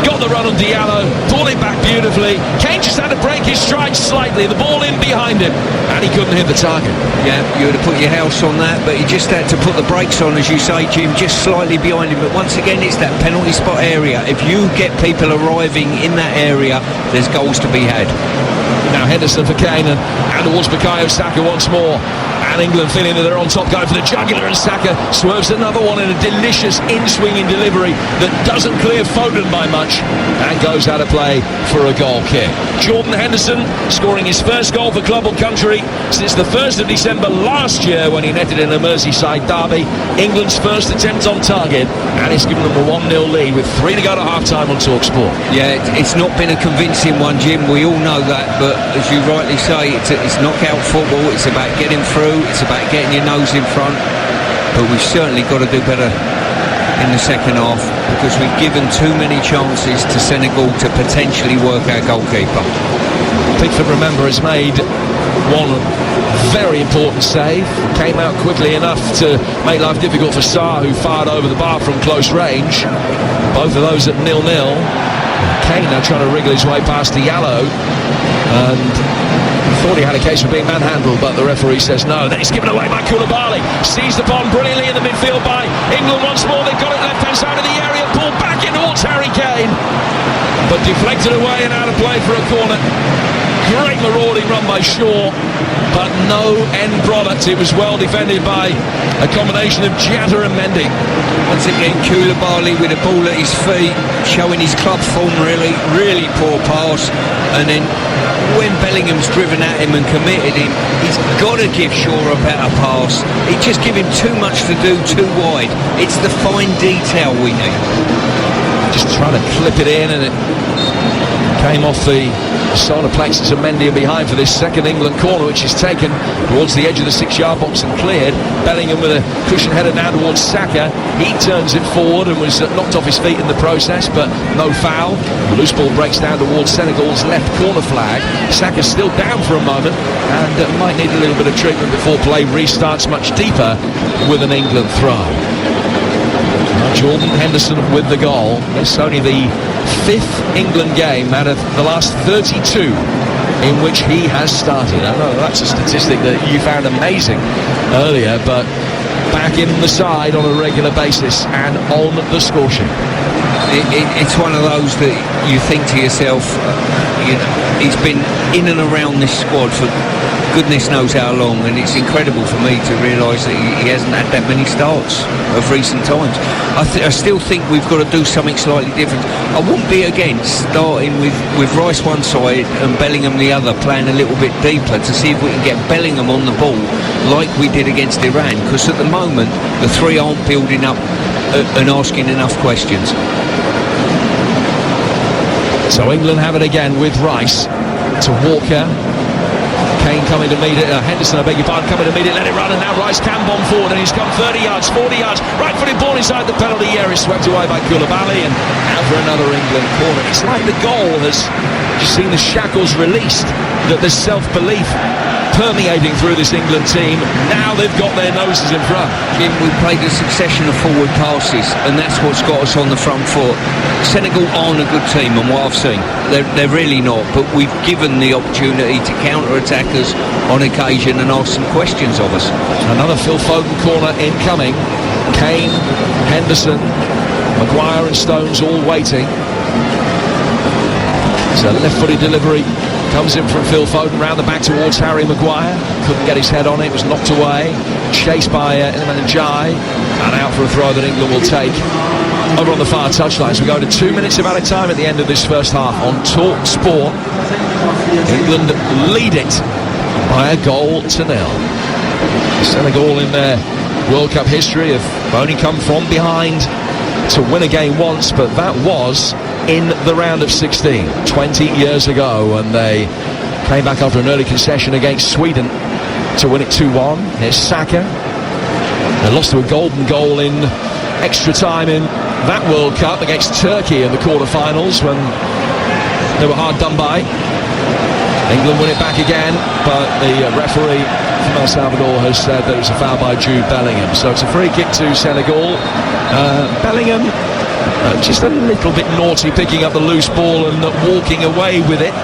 got the run on Diallo, pulled it back beautifully. Kane just had to break his stride slightly, the ball in behind him, and he couldn't hit the target. Yeah, you would have put your house on that, but he just had to put the brakes on, as you say, Jim, just slightly behind him. But once again, it's that penalty spot area. If you get people arriving in that area, there's goals to be had. Now Henderson for Kane, and towards Bukayo Saka once more. And England feeling that they're on top, going for the jugular, and Saka swerves another one in a delicious in-swinging delivery that doesn't clear Foden by much and goes out of play for a goal kick. Jordan Henderson scoring his first goal for club or country since the 1st of December last year when he netted in a Merseyside derby. England's first attempt on target, and it's given them a 1-0 lead with 3 to go to half-time on TalkSport. Yeah, it's not been a convincing one, Jim, we all know that, but as you rightly say, it's knockout football, it's about getting through, it's about getting your nose in front, but we've certainly got to do better in the second half, because we've given too many chances to Senegal to potentially work our goalkeeper. Pickford, remember, has made one very important save. Came out quickly enough to make life difficult for Sarr, who fired over the bar from close range. Both of those at 0-0. Kane now trying to wriggle his way past Diallo, and thought he had a case for being manhandled, but the referee says no. Then it's given away by Koulibaly, seized upon brilliantly in the midfield by England once more. They've got it left hand side of the area, pulled back in towards Harry Kane, but deflected away and out of play for a corner. Great marauding run by Shaw, but no end product. It was well defended by a combination of Giatta and Mendy. Once again, Koulibaly with a ball at his feet, showing his club form. Really poor pass, and then when Bellingham's driven at him and committed him, he's got to give Shaw a better pass. He just give him too much to do, too wide. It's the fine detail we need. Just trying to clip it in, and it came off the solar plexus of Mendy and behind for this second England corner, which is taken towards the edge of the 6-yard box and cleared. Bellingham with a cushion header down towards Saka. He turns it forward and was knocked off his feet in the process, but no foul. The loose ball breaks down towards Senegal's left corner flag. Saka's still down for a moment and might need a little bit of treatment before play restarts much deeper with an England throw. Jordan Henderson with the goal. It's only the 5th England game out of the last 32 in which he has started. I know that's a statistic that you found amazing earlier, but back in the side on a regular basis and on the score sheet. It's one of those that you think to yourself, he's been in and around this squad for goodness knows how long, and it's incredible for me to realise that he hasn't had that many starts of recent times. I still think we've got to do something slightly different. I wouldn't be against starting with Rice one side and Bellingham the other, playing a little bit deeper to see if we can get Bellingham on the ball like we did against Iran, because at the moment the three aren't building up and asking enough questions. So England have it again with Rice to Walker. Kane coming to meet it, Henderson, I beg your pardon, coming to meet it, let it run, and now Rice can bomb forward, and he's come 30 yards, 40 yards, right-footed ball inside the penalty area, swept away by Koulibaly, and out for another England corner. It's like the goal has just seen the shackles released, that there's self-belief permeating through this England team. Now they've got their noses in front. Jim, we played a succession of forward passes, and that's what's got us on the front foot. Senegal aren't a good team, and what I've seen, they're really not, but we've given the opportunity to counter-attack us on occasion and ask some questions of us. Another Phil Foden corner incoming. Kane, Henderson, Maguire and Stones all waiting. It's a left-footed delivery. Comes in from Phil Foden, round the back towards Harry Maguire. Couldn't get his head on it, was knocked away. Chased by Iliman Ndiaye, and out for a throw that England will take over on the far touchlines. We go to 2 minutes of added time at the end of this first half on Talk Sport. England lead it by a goal to nil. Senegal in their World Cup history have only come from behind to win a game once, but that was in the round of 16 20 years ago, and they came back after an early concession against Sweden to win it 2-1. Here's Saka. They lost to a golden goal in extra time in that World Cup against Turkey in the quarter-finals when they were hard done by. England win it back again, but the referee from El Salvador has said that it was a foul by Jude Bellingham, so it's a free kick to Senegal. Bellingham just a little bit naughty, picking up the loose ball and walking away with it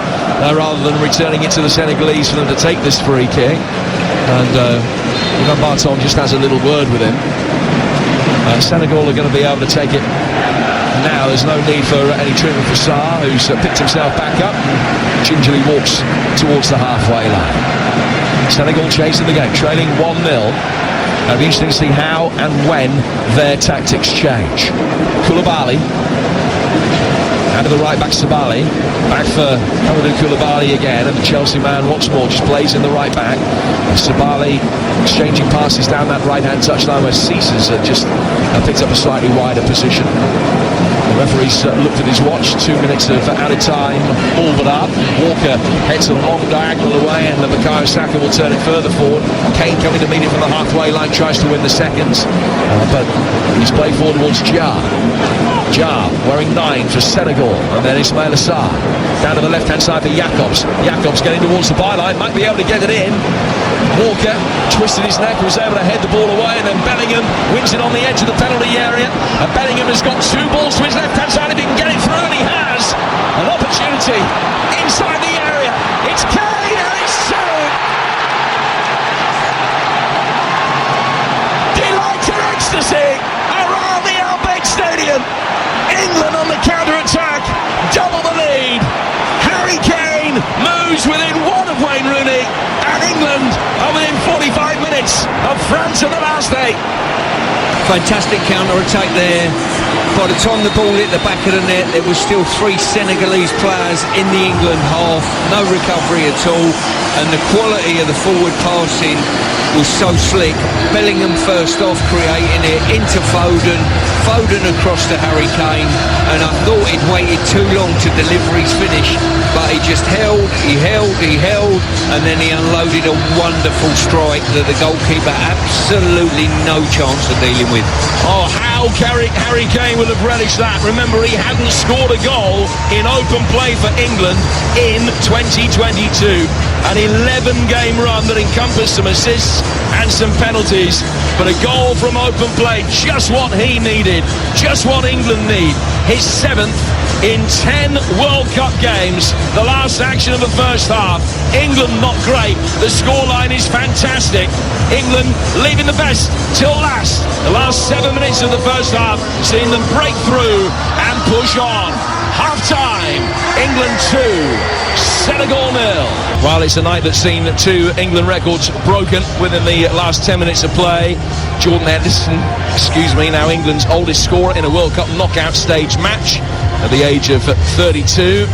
rather than returning it to the Senegalese for them to take this free kick. And Ivan Barton just has a little word with him. Senegal are going to be able to take it now. There's no need for any treatment for Sarr, who's picked himself back up and gingerly walks towards the halfway line. Senegal chasing the game, trailing 1-0. It'll be interesting to see how and when their tactics change. Koulibaly, out of the right back Sabali, back for Amadou Koulibaly again, and the Chelsea man once more just plays in the right back. Sabali exchanging passes down that right hand touchline where Ceases just picked up a slightly wider position. Referee's looked at his watch, 2 minutes of added time, all but up. Walker heads a long diagonal away, and Bukayo Saka will turn it further forward. Kane coming to meet him from the halfway line, tries to win the seconds, but he's played forward towards Jar. Jar wearing 9 for Senegal, and then Ismail Assar down to the left-hand side for Jacobs. Jacobs getting towards the byline, might be able to get it in. Walker twisted his neck, was able to head the ball away, and then Bellingham wins it on the edge of the penalty area. And Bellingham has got 2 balls to his left-hand side. If he can get it through, and he has an opportunity inside the area. It's Kane, and it's 2. Delight and ecstasy around the Al Bayt Stadium. England on the counter-attack, double the lead. Harry Kane moves within 1 of Wayne Rooney, and England are within 45 minutes of France in the last 8. Fantastic counter-attack there. By the time the ball hit the back of the net, there was still 3 Senegalese players in the England half, no recovery at all, and the quality of the forward passing was so slick. Bellingham first off, creating it into Foden, Foden across to Harry Kane, and I thought he'd waited too long to deliver his finish, but he just held, and then he unloaded a wonderful strike that the goalkeeper absolutely no chance of dealing with. Oh, how Harry Kane will have relished that. Remember, he hadn't scored a goal in open play for England in 2022. An 11-game run that encompassed some assists and some penalties, but a goal from open play, just what he needed, just what England need. His 7th in 10 World Cup games. The last action of the first half, England not great. The scoreline is fantastic. England leaving the best till last. The last 7 minutes of the first half, seeing them break through and push on. Half-time, England 2, Senegal 0. Well, it's a night that's seen 2 England records broken within the last 10 minutes of play. Jordan Henderson, now England's oldest scorer in a World Cup knockout stage match at the age of 32.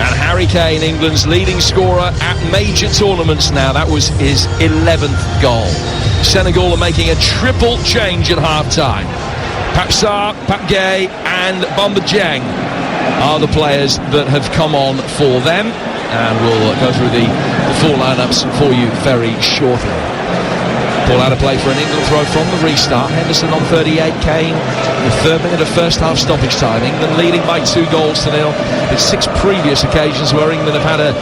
And Harry Kane, England's leading scorer at major tournaments now. That was his 11th goal. Senegal are making a triple change at half-time. Pape Sarr, Pape Gueye and Bamba Dieng are the players that have come on for them, and we'll go through the 4 lineups for you very shortly. Ball out of play for an England throw from the restart. Henderson on 38, Kane the 3rd minute of first half stoppage time. England leading by 2 goals to 0. There's 6 previous occasions where England have had a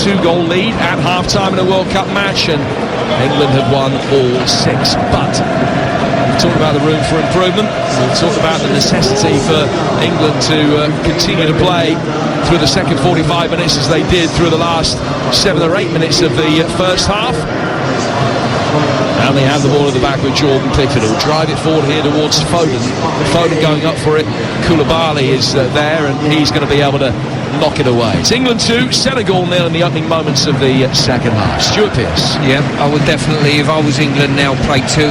2-goal lead at half-time in a World Cup match, and England have won all 6. But we've talked about the room for improvement. We've talked about the necessity for England to continue to play through the second 45 minutes as they did through the last 7 or 8 minutes of the first half. Now they have the ball at the back with Jordan Pickford. He'll drive it forward here towards Foden. Foden going up for it. Koulibaly is there, and he's going to be able to knock it away. It's England 2, Senegal 0 in the opening moments of the second half. Stuart Pearce. Yeah, I would definitely, if I was England now, play two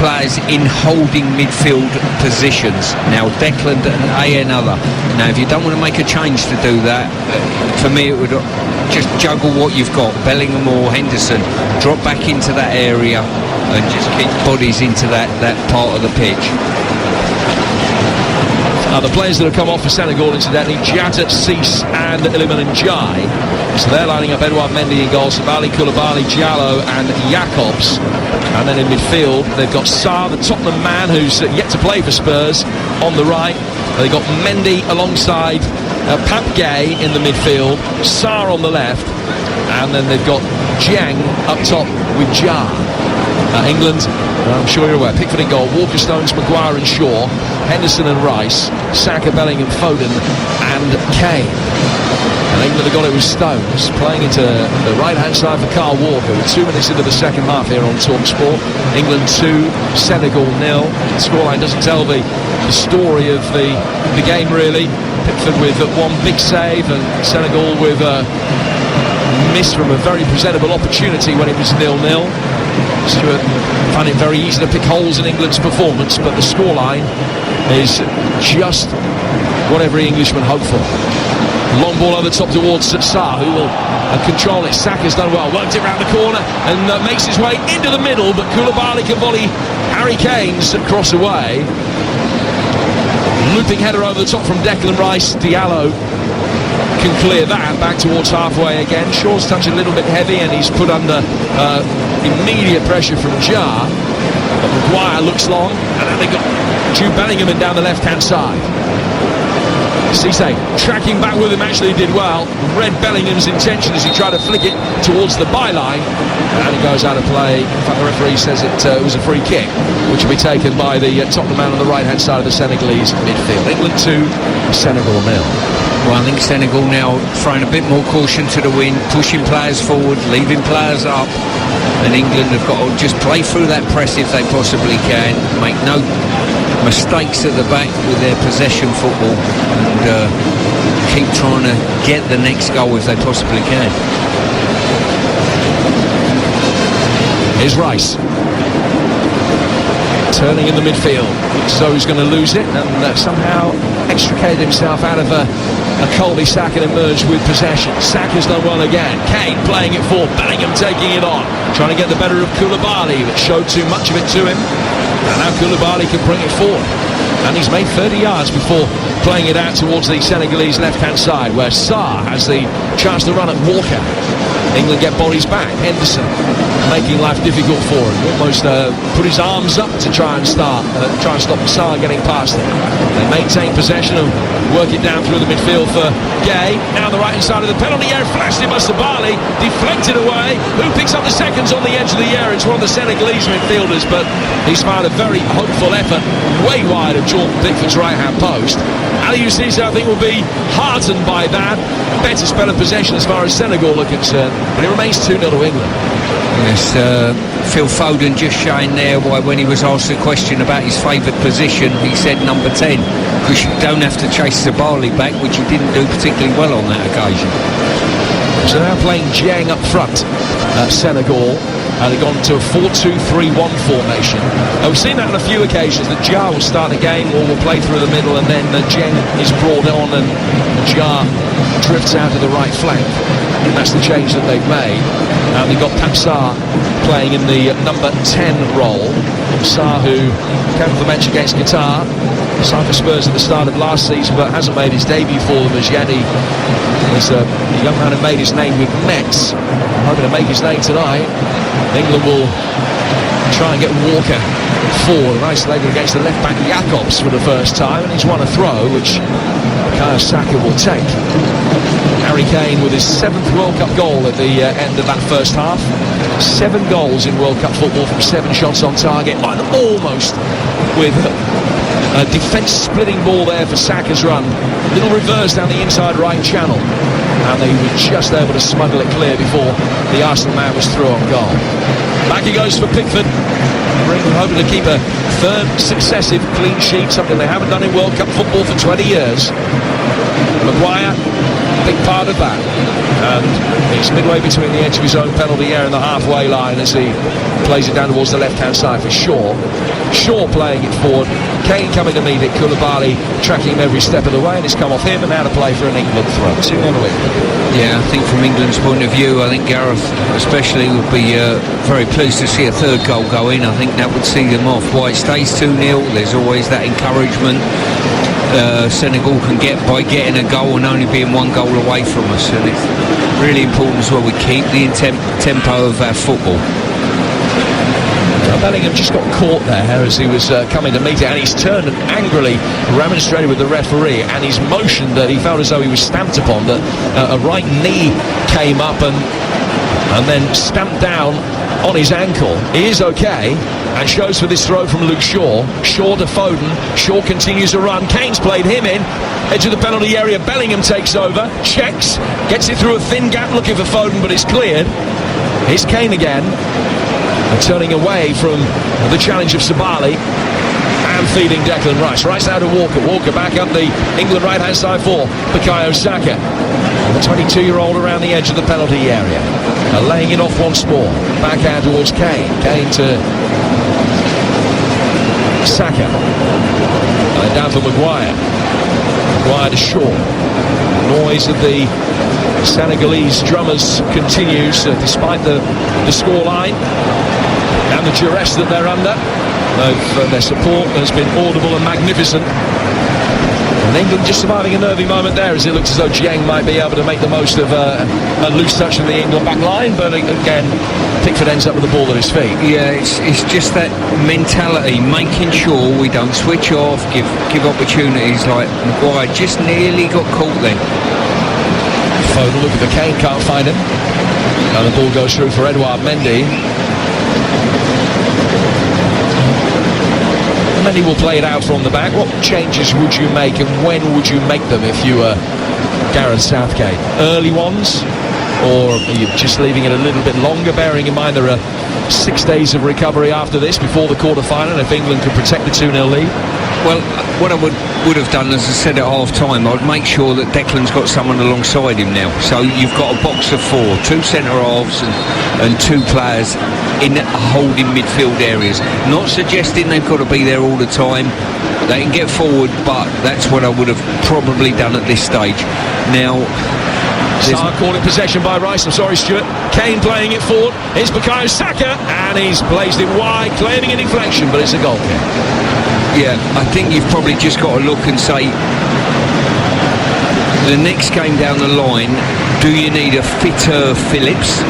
players in holding midfield positions. Now Declan and another. Now if you don't want to make a change to do that, for me it would just juggle what you've got. Bellingham or Henderson, drop back into that area and just keep bodies into that part of the pitch. The players that have come off for Senegal, incidentally, Diatta, Cease and Iliman Ndiaye. So they're lining up Edouard Mendy in goal, Sabali, Koulibaly, Diallo and Jacobs. And then in midfield, they've got Sarr, the Tottenham man, who's yet to play for Spurs, on the right. They've got Mendy alongside Pape Gueye in the midfield, Sarr on the left, and then they've got Dieng up top with Jar. England, I'm sure you're aware, Pickford in goal, Walker, Stones, Maguire and Shaw, Henderson and Rice, Saka, Bellingham, Foden and Kane. And England have got it with Stones playing into the right-hand side for Kyle Walker with 2 minutes into the second half here on TalkSport. England 2, Senegal 0. The scoreline doesn't tell the story of the game really. Pickford with 1 big save and Senegal with a miss from a very presentable opportunity when it was 0-0. Stuart found it very easy to pick holes in England's performance, but the scoreline is just what every Englishman hoped for. Long ball over the top towards Sarr, who will control it. Saka's done well, worked it round the corner and makes his way into the middle, but Koulibaly can volley Harry Kane's cross away. Looping header over the top from Declan Rice. Diallo can clear that back towards halfway again. Shaw's touch a little bit heavy and he's put under immediate pressure from Jar. But Maguire looks long, and then they've got Jude Bellingham in down the left-hand side. Cisse tracking back with him, actually did well. Read Bellingham's intention as he tried to flick it towards the byline, and it goes out of play. In fact, the referee says it was a free kick, which will be taken by the Tottenham man on the right-hand side of the Senegalese midfield. England 2, Senegal 0. Well, I think Senegal now throwing a bit more caution to the wind, pushing players forward, leaving players up, and England have got to just play through that press if they possibly can, make no mistakes at the back with their possession football, and keep trying to get the next goal if they possibly can. Here's Rice. Turning in the midfield. Looks as though he's going to lose it and somehow extricate himself out of a cul-de-sac and emerge with possession. Saka's done well again. Kane playing it forward. Bellingham taking it on. Trying to get the better of Koulibaly, but showed too much of it to him. And now Koulibaly can bring it forward. And he's made 30 yards before playing it out towards the Senegalese left-hand side, where Sarr has the chance to run at Walker. England get bodies back. Henderson making life difficult for him. Almost put his arms up to try and stop Sarr getting past him. They maintain possession and work it down through the midfield for Gay. Now the right-hand side of the penalty area, flashed in by Sabali, deflected away. Who picks up the seconds on the edge of the area? It's one of the Senegalese midfielders, but he's found a very hopeful effort way wide of Jordan Pickford's right-hand post. Aliou Cisse, I think, will be heartened by that. Better spell of possession as far as Senegal are concerned, but it remains 2-0 to England. Yes, Phil Foden just showing there why when he was asked a question about his favourite position, he said number 10, because you don't have to chase Sabali back, which he didn't do particularly well on that occasion. So now playing Dieng up front, Senegal. They've gone to a 4-2-3-1 formation. We've seen that on a few occasions, that Jar will start a game or will play through the middle, and then Dieng is brought on and Jar drifts out to the right flank. And that's the change that they've made. They've got Sarr playing in the number 10 role. Sarr, who came off the bench against Qatar, signed for Spurs at the start of last season, but hasn't made his debut for them as yet. He's a young man who made his name with Metz, hoping to make his name tonight. England will try and get Walker forward, isolated against the left-back Jacobs for the first time, and he's won a throw, which Bukayo Saka will take. Harry Kane with his 7th World Cup goal at the end of that first half. 7 goals in World Cup football from 7 shots on target, and almost with a defence-splitting ball there for Saka's run. Little reverse down the inside right channel, and they were just able to smuggle it clear before the Arsenal man was through on goal. Back he goes for Pickford. England hoping to keep a 3rd successive clean sheet, something they haven't done in World Cup football for 20 years. Maguire, big part of that, and he's midway between the edge of his own penalty area and the halfway line as he plays it down towards the left-hand side for Shaw. Shaw playing it forward, Kane coming to meet it, Koulibaly tracking him every step of the way, and it's come off him and now to play for an England throw. 2-0 win. Yeah, I think from England's point of view, I think Gareth especially would be very pleased to see a 3rd goal go in. I think that would see them off. Why it stays 2-0, there's always that encouragement Senegal can get by getting a goal and only being 1 goal away from us, and it's really important as well we keep the tempo of our football. Bellingham just got caught there as he was coming to meet it, and he's turned and angrily remonstrated with the referee, and he's motioned that he felt as though he was stamped upon, that a right knee came up and then stamped down on his ankle. He is okay, and shows for this throw from Luke Shaw. Shaw to Foden. Shaw continues to run. Kane's played him in. Edge of the penalty area. Bellingham takes over. Checks. Gets it through a thin gap looking for Foden, but it's cleared. Here's Kane again. And turning away from the challenge of Sabali. And feeding Declan Rice. Right side of Walker. Walker back up the England right-hand side for Bukayo Saka. And the 22-year-old around the edge of the penalty area. Laying it off once more. Backhand towards Kane. Kane to Saka. And then down for Maguire. Maguire to Shaw. Noise of the Senegalese drummers continues despite the scoreline and the duress that they're under. Their support has been audible and magnificent. And England just surviving a nervy moment there as it looks as though Dieng might be able to make the most of a loose touch from the England back line, but again, Pickford ends up with the ball at his feet. Yeah, it's just that mentality, making sure we don't switch off, give opportunities. Like Maguire just nearly got caught then. Foden, look at the Kane, can't find him. And the ball goes through for Edouard Mendy. Mendy will play it out from the back. What changes would you make and when would you make them if you were Gareth Southgate? Early ones? Or are you just leaving it a little bit longer, bearing in mind there are 6 days of recovery after this before the quarter-final if England could protect the 2-0 lead? Well, what I would have done, as I said at half-time, I'd make sure that Declan's got someone alongside him now. So you've got a box of 4, 2 centre-halves and 2 players in holding midfield areas. Not suggesting they've got to be there all the time. They can get forward, but that's what I would have probably done at this stage. Now, Sarr caught in possession by Rice. I'm sorry, Stuart. Kane playing it forward. It's Bukayo Saka, and he's blazed it wide, claiming a deflection, but it's a goal kick. Yeah, I think you've probably just got to look and say, the next game down the line, do you need a fitter Phillips,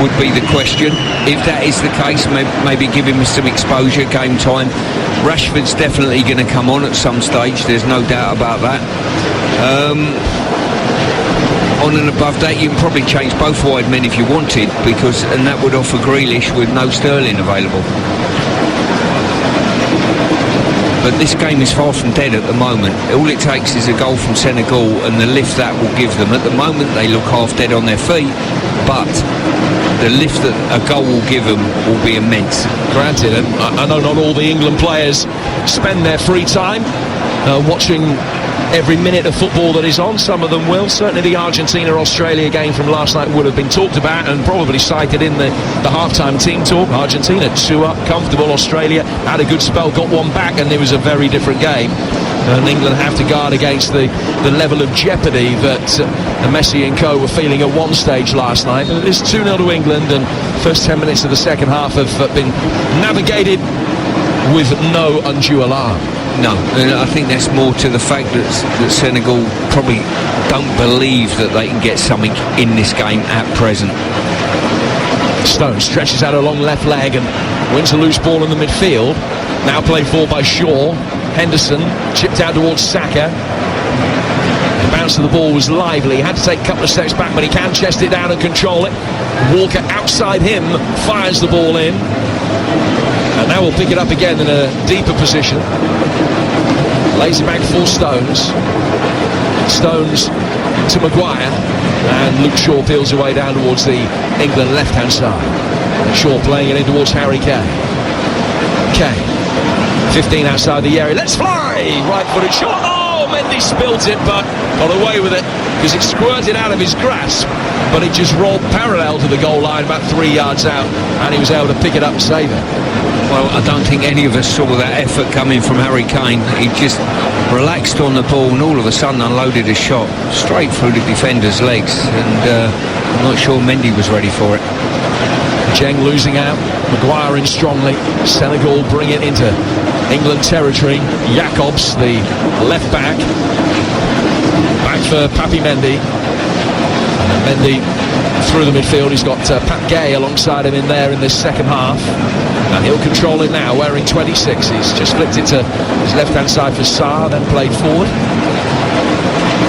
would be the question. If that is the case, maybe give him some exposure, game time. Rashford's definitely going to come on at some stage, there's no doubt about that. On and above that, you can probably change both wide men if you wanted, and that would offer Grealish with no Sterling available. But this game is far from dead at the moment. All it takes is a goal from Senegal and the lift that will give them. At the moment they look half dead on their feet, but the lift that a goal will give them will be immense. Granted, and I know not all the England players spend their free time watching every minute of football that is on. Some of them will. Certainly the Argentina-Australia game from last night would have been talked about and probably cited in the half-time team talk. Argentina 2 up, comfortable. Australia had a good spell, got one back, and it was a very different game. And England have to guard against the level of jeopardy that Messi and co were feeling at one stage last night. It's 2-0 to England, and first 10 minutes of the second half have been navigated with no undue alarm. No, I think that's more to the fact that Senegal probably don't believe that they can get something in this game at present. Stone stretches out a long left leg and wins a loose ball in the midfield. Now played for by Shaw. Henderson chipped out towards Saka. The bounce of the ball was lively. He had to take a couple of steps back, but he can chest it down and control it. Walker outside him fires the ball in. And now we'll pick it up again in a deeper position. Lays it back for Stones. Stones to Maguire. And Luke Shaw peels away down towards the England left-hand side. Shaw playing it in towards Harry Kane. Kane. 15 outside the area. Let's fly! Right-footed shot. Oh, Mendy spilt it, but got away with it because it squirted out of his grasp. But it just rolled parallel to the goal line about 3 yards out. And he was able to pick it up and save it. Well, I don't think any of us saw that effort coming from Harry Kane. He just relaxed on the ball and all of a sudden unloaded a shot straight through the defender's legs, and I'm not sure Mendy was ready for it. Dieng losing out, Maguire in strongly. Senegal bring it into England territory. Jacobs, the left back for Papi Mendy. And Mendy through the midfield. He's got Pat Gay alongside him in there in this second half. And he'll control it now, wearing 26. He's just flipped it to his left-hand side for Sarr, then played forward.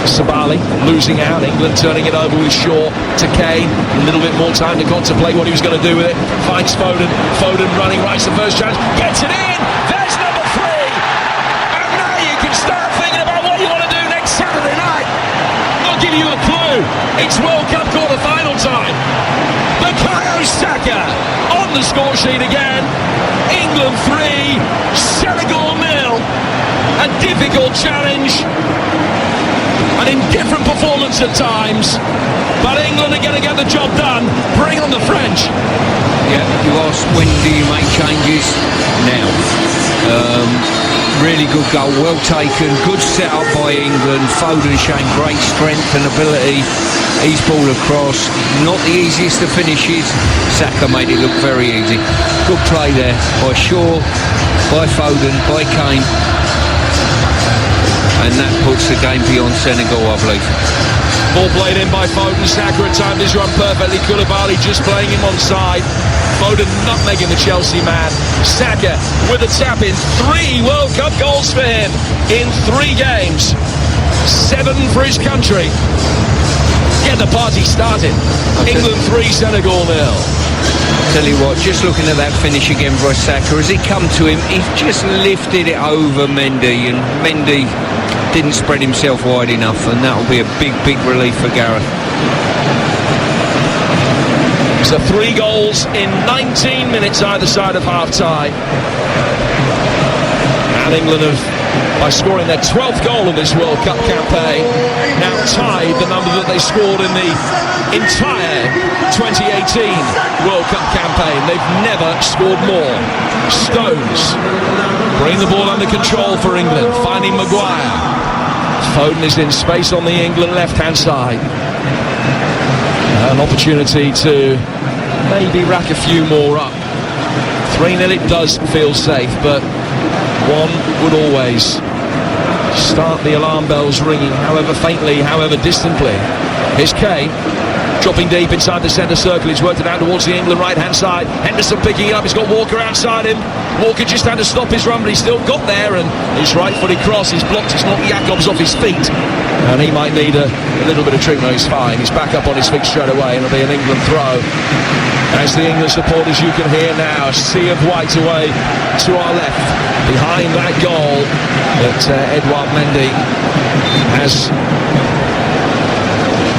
Sabali losing out. England turning it over with Shaw to Kane. A little bit more time to contemplate what he was going to do with it. Finds Foden. Foden running right to the first chance. Gets it in. There's number 3. And now you can start thinking about what you want to do next Saturday night. I'll give you a clue. It's World Cup quarter-final time. Bukayo Saka on the score sheet again. England 3, Senegal 0. A difficult challenge. An indifferent performance at times, but England are going to get the job done. Bring on the French. Yeah, you asked when do you make changes? Now. Really good goal, well taken, good set up by England. Foden showing great strength and ability. He's ball across, not the easiest of finishes. Saka made it look very easy. Good play there by Shaw, by Foden, by Kane. and that puts the game beyond Senegal, I believe. Ball played in by Foden. Saka had timed his run perfectly. Koulibaly just playing him onside. Foden nutmegging the Chelsea man. Saka with a tap in. 3 World Cup goals for him in 3 games. 7 for his country. Get the party started. England 3, Senegal 0. Tell you what, just looking at that finish again by Saka, as it come to him, he just lifted it over Mendy, and Mendy didn't spread himself wide enough, and that will be a big, big relief for Gareth. So 3 goals in 19 minutes either side of half-time. And England have, by scoring their 12th goal in this World Cup campaign, now tied the number that they scored in the entire 2018 World Cup campaign. They've never scored more. Stones bring the ball under control for England, finding Maguire. Foden is in space on the England left-hand side. An opportunity to maybe rack a few more up. 3-0 it does feel safe, but one would always start the alarm bells ringing, however faintly, however distantly. Here's Kane, dropping deep inside the centre circle. He's worked it out towards the England right-hand side. Henderson picking it up. He's got Walker outside him. Walker just had to stop his run, but he's still got there, and his right-footed cross is blocked. It's knocked Jacobs off his feet, and he might need a little bit of treatment. He's fine. He's back up on his feet straight away, and it'll be an England throw. As the England supporters, you can hear now, a sea of white away to our left, behind that goal that Edouard Mendy has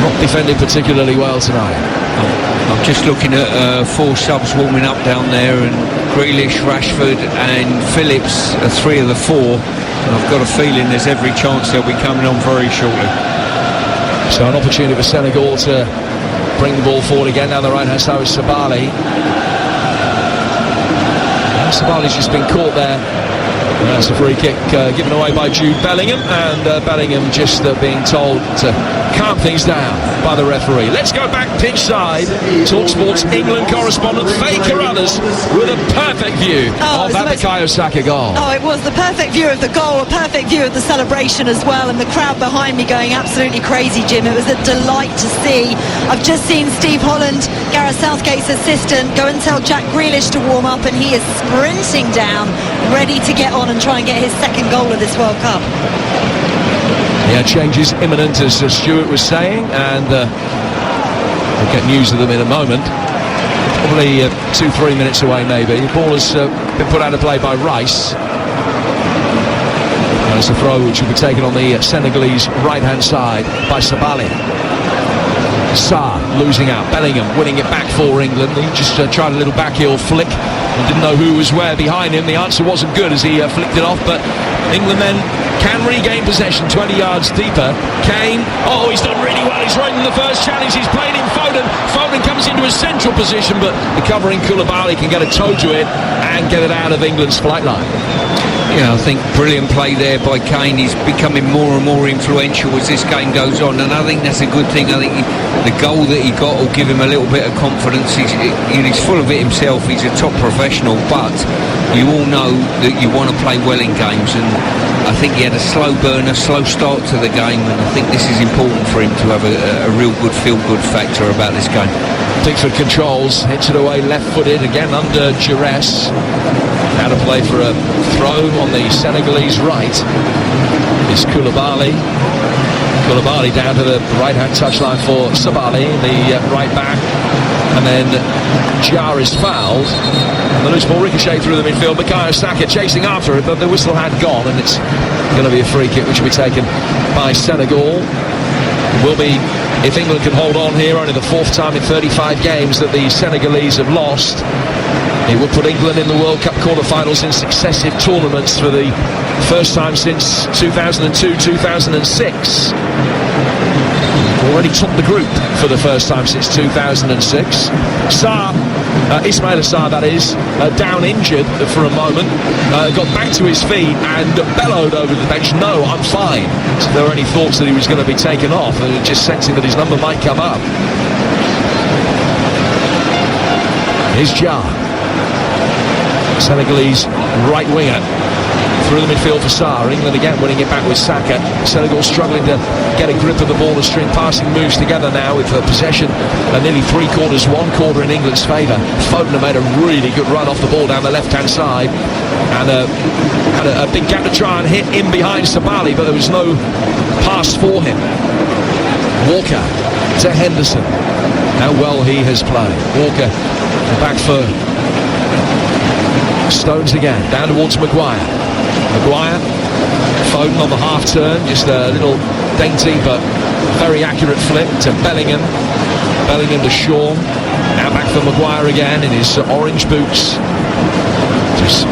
not defended particularly well tonight. I'm just looking at 4 subs warming up down there, and Grealish, Rashford and Phillips are 3 of the 4, and I've got a feeling there's every chance they'll be coming on very shortly. So an opportunity for Senegal to bring the ball forward again. Down the right hand side with Sabali. Sabali's just been caught there. That's a free kick given away by Jude Bellingham, and Bellingham just being told to calm things down by the referee. Let's go back pitch side. TalkSport's England correspondent Faye Carruthers with a perfect view of that Bukayo Saka goal. Oh, it was the perfect view of the goal, a perfect view of the celebration as well, and the crowd behind me going absolutely crazy, Jim. It was a delight to see. I've just seen Steve Holland, Gareth Southgate's assistant, go and tell Jack Grealish to warm up, and he is sprinting down, ready to get on and try and get his 2nd goal of this World Cup. Yeah, change is imminent, as Stuart was saying, and we'll get news of them in a moment. Probably 2-3 minutes away, maybe. The ball has been put out of play by Rice. There's a throw which will be taken on the Senegalese right-hand side by Sabali. Sarr losing out. Bellingham winning it back for England. He just tried a little backheel flick and didn't know who was where behind him. The answer wasn't good as he flicked it off, but England then can regain possession 20 yards deeper. Kane, oh, he's done really well. He's right in the first challenge. He's played in Foden. Foden comes into a central position, but the covering Koulibaly can get a toe to it and get it out of England's flight line. Yeah, I think brilliant play there by Kane. He's becoming more and more influential as this game goes on, and I think that's a good thing. I think the goal that he got will give him a little bit of confidence. He's full of it himself. He's a top professional, but you all know that you want to play well in games, and I think he had a slow burner, slow start to the game, and I think this is important for him to have a real good feel-good factor about this game. Pickford controls, hits it away left-footed, again under duress. Now to play for a throw on the Senegalese right is Koulibaly. Koulibaly down to the right-hand touchline for Sabali, the right back. And then Jar is fouled. And the loose ball ricochet through the midfield. Bukayo Saka chasing after it, but the whistle had gone, and it's going to be a free kick which will be taken by Senegal. It will be, if England can hold on here, only the 4th time in 35 games that the Senegalese have lost. It will put England in the World Cup quarter-finals in successive tournaments for the first time since 2002-2006. Already topped the group for the first time since 2006. Ismaila Sarr, that is, down injured for a moment, got back to his feet and bellowed over the bench, "No, I'm fine." So there were any thoughts that he was going to be taken off, and just sensing that his number might come up. Here's Jar, Senegalese right winger. through the midfield for Sarr. England again winning it back with Saka. Senegal struggling to get a grip of the ball and string passing moves together now with possession nearly 3/4, 1/4 in England's favour. Foden made a really good run off the ball down the left-hand side and had a big gap to try and hit in behind Sabali, but there was no pass for him. Walker to Henderson. How well he has played. Walker back for Stones again, down towards Maguire. Foden on the half turn, just a little dainty but very accurate flick to Bellingham. Bellingham to Shaw. Now back for Maguire again in his orange boots. Just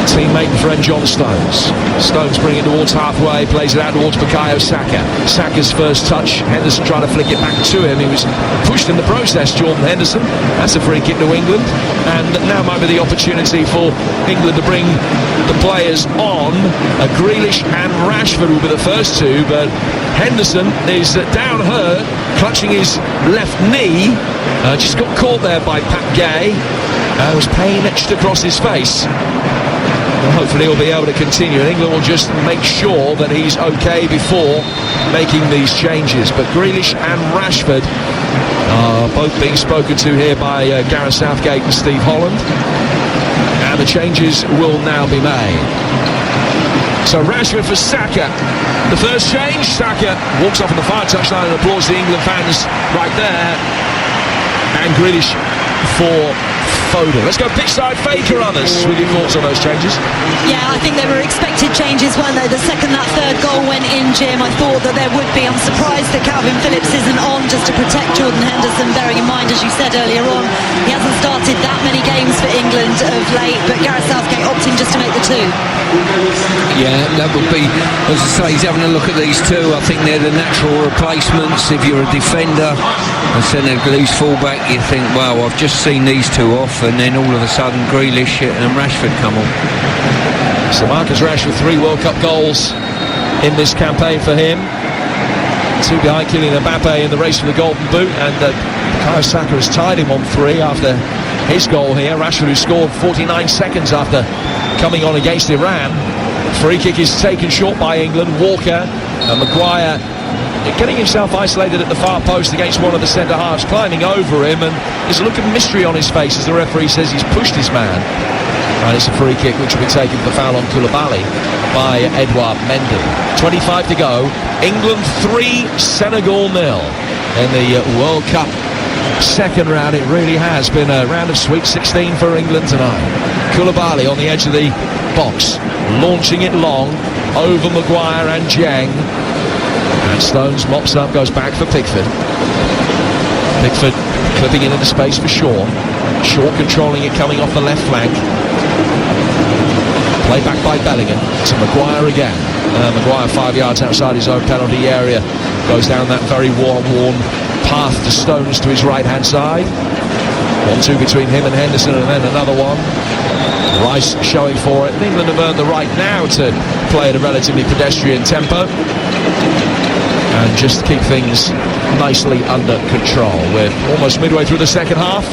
teammate and friend John Stones. Stones bringing it towards halfway, plays it out towards Bukayo Saka. Saka's first touch, Henderson trying to flick it back to him. He was pushed in the process, Jordan Henderson. That's a free kick to England, and now might be the opportunity for England to bring the players on. Grealish and Rashford will be the first two, but Henderson is down hurt, clutching his left knee. Just got caught there by Pat Gay. Was pain etched across his face. Hopefully he'll be able to continue. England will just make sure that he's okay before making these changes. But Grealish and Rashford are both being spoken to here by Gareth Southgate and Steve Holland. And the changes will now be made. So Rashford for Saka. The first change, Saka walks off on the far touchline and applauds the England fans right there. And Grealish for Foden. Let's go pitch side, Faker, others with your thoughts on those changes. Yeah, I think they were expected changes, weren't they? The second that third goal went in, Jim, I thought that there would be. I'm surprised that Calvin Phillips isn't on just to protect Jordan Henderson, bearing in mind, as you said earlier on, he hasn't started that many games for England of late, but Gareth Southgate opting just to make the two. Yeah, that would be, as I say, he's having a look at these two. I think they're the natural replacements. If you're a defender, a Senegalese fullback, you think, well, I've just seen these two off, and then all of a sudden Grealish and Rashford come on. So Marcus Rashford, 3 World Cup goals in this campaign for him. 2 behind Kylian Mbappe in the race for the Golden Boot, and Bukayo Saka has tied him on 3 after his goal here. Rashford, who scored 49 seconds after coming on against Iran. Free kick is taken short by England. Walker and Maguire getting himself isolated at the far post against one of the centre halves, climbing over him, and there's a look of mystery on his face as the referee says he's pushed his man. And it's a free kick which will be taken for foul on Koulibaly by Edouard Mendy. 25 to go. England 3, Senegal 0 in the World Cup second round. It really has been a round of Sweet 16 for England tonight. Koulibaly on the edge of the box, launching it long over Maguire and Dieng. And Stones mops up, goes back for Pickford. Pickford clipping in into space for Shaw. Shaw controlling it, coming off the left flank. Played back by Bellingham to Maguire again. Maguire 5 yards outside his own penalty area. Goes down that very worn path to Stones to his right-hand side. 1-2 between him and Henderson, and then another one. Rice showing for it. England have earned the right now to play at a relatively pedestrian tempo and just keep things nicely under control. We're almost midway through the second half.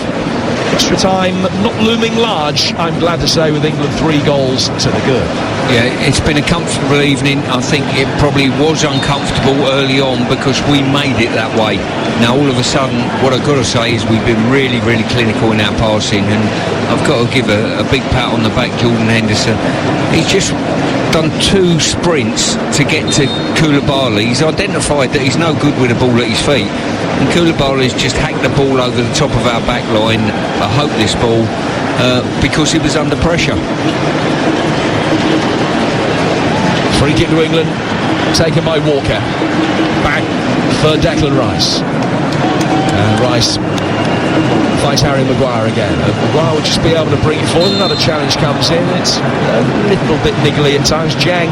Extra time not looming large, I'm glad to say, with England 3 goals to the good. Yeah, it's been a comfortable evening. I think it probably was uncomfortable early on because we made it that way. Now all of a sudden, what I've got to say is we've been really, really clinical in our passing, and I've got to give a big pat on the back Jordan Henderson. He's just done 2 sprints to get to Koulibaly. He's identified that he's no good with the ball at his feet, and Koulibaly's just hacked the ball over the top of our back line, a hopeless ball, because he was under pressure. Free kick to England, taken by Walker. Back for Declan Rice. And Rice fights Harry Maguire again. Maguire will just be able to bring it forward. Another challenge comes in. It's a little bit niggly at times. Dieng,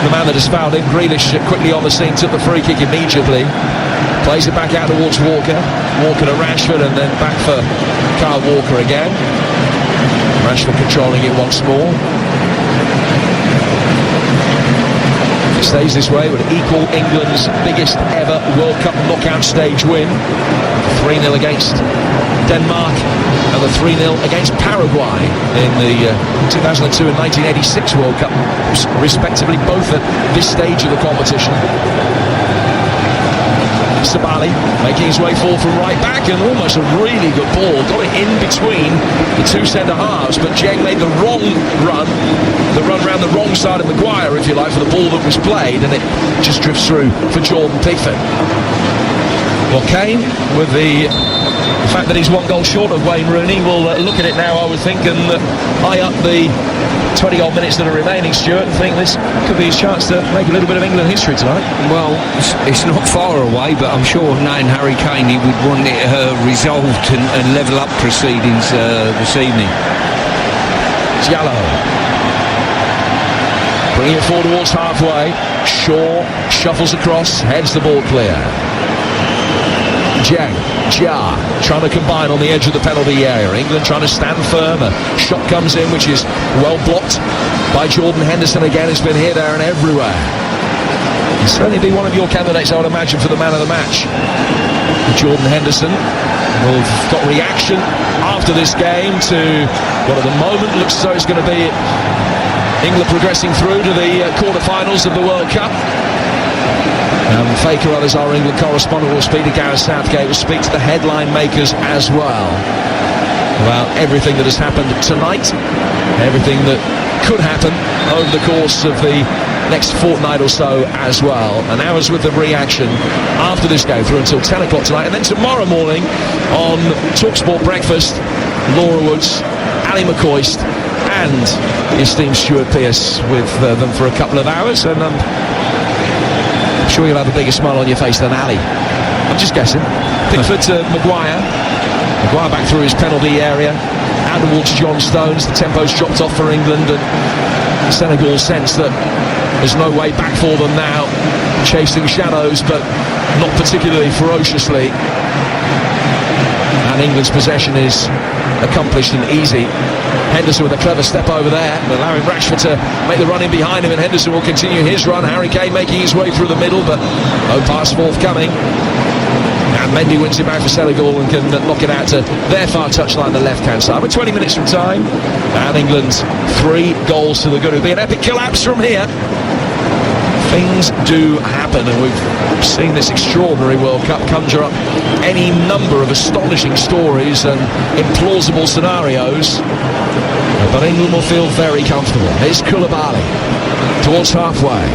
the man that has fouled him. Grealish quickly on the scene, took the free kick immediately. Plays it back out towards Walker. Walker to Rashford, and then back for Kyle Walker again. Rashford controlling it once more. If it stays this way, it would equal England's biggest ever World Cup knockout stage win. 3-0 against Denmark, and and the 3-0 against Paraguay in the 2002 and 1986 World Cup, respectively, both at this stage of the competition. Sabali making his way forward from right back, and almost a really good ball, got it in between the two centre halves, but Dieng made the wrong run, round the wrong side of Maguire, if you like, for the ball that was played, and it just drifts through for Jordan Pickford. Well, Kane, with the fact that he's 1 goal short of Wayne Rooney, will look at it now, I would think, and eye up the 20-odd minutes that are remaining, Stuart, and think this could be his chance to make a little bit of England history tonight. Well, it's not far away, but I'm sure knowing Harry Kane, he would want it resolved and level up proceedings this evening. Diallo bringing it forward towards halfway. Shaw shuffles across, heads the ball clear. Dieng, trying to combine on the edge of the penalty area. England trying to stand firm. A shot comes in which is well blocked by Jordan Henderson again. It's been here, there and everywhere. He'll certainly be one of your candidates, I would imagine, for the man of the match. Jordan Henderson will have got reaction after this game to what at the moment looks as though it's going to be England progressing through to the quarter-finals of the World Cup. Faker Others, our England correspondent, will speak to Gareth Southgate, will speak to the headline makers as well about everything that has happened tonight, everything that could happen over the course of the next fortnight or so as well. And hours worth of reaction after this game through until 10 o'clock tonight, and then tomorrow morning on TalkSport Breakfast, Laura Woods, Ali McCoist and the esteemed Stuart Pearce with them for a couple of hours, and I'm sure you'll have a bigger smile on your face than Ali. I'm just guessing. Pickford to Maguire back through his penalty area, out towards John Stones. The tempo's dropped off for England, and Senegal sense that there's no way back for them now, chasing shadows but not particularly ferociously, and England's possession is accomplished and easy. Henderson with a clever step over there, allowing Rashford to make the run in behind him, and Henderson will continue his run. Harry Kane making his way through the middle, but no pass forthcoming. And Mendy wins it back for Senegal and can knock it out to their far touchline, the left-hand side. We're 20 minutes from time, and England 3 goals to the good. It'll be an epic collapse from here. Things do happen, and we've seen this extraordinary World Cup conjure up any number of astonishing stories and implausible scenarios, but England will feel very comfortable. Here's Koulibaly towards halfway,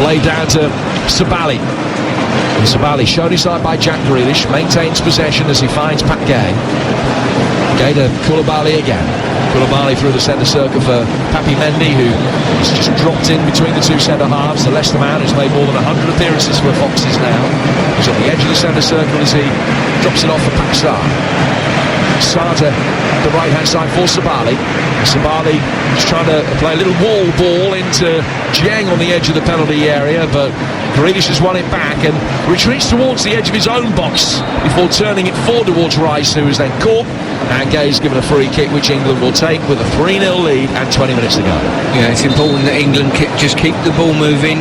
played down to Sabali, and Sabali shown his side by Jack Grealish, maintains possession as he finds Pat Gay. Gay to Koulibaly again. Koulibaly through the centre circle for Papi Mendy, who has just dropped in between the two centre halves. The Leicester man who's made more than 100 appearances for the Foxes now. He's on the edge of the centre circle as he drops it off for Pak Sarr. Sarr to the right hand side for Sabali. Sabali is trying to play a little wall ball into Dieng on the edge of the penalty area, but Grealish has won it back and retreats towards the edge of his own box before turning it forward towards Rice, who is then caught, and Gay's given a free kick which England will take with a 3-0 lead and 20 minutes to go. Yeah, it's important that England just keep the ball moving,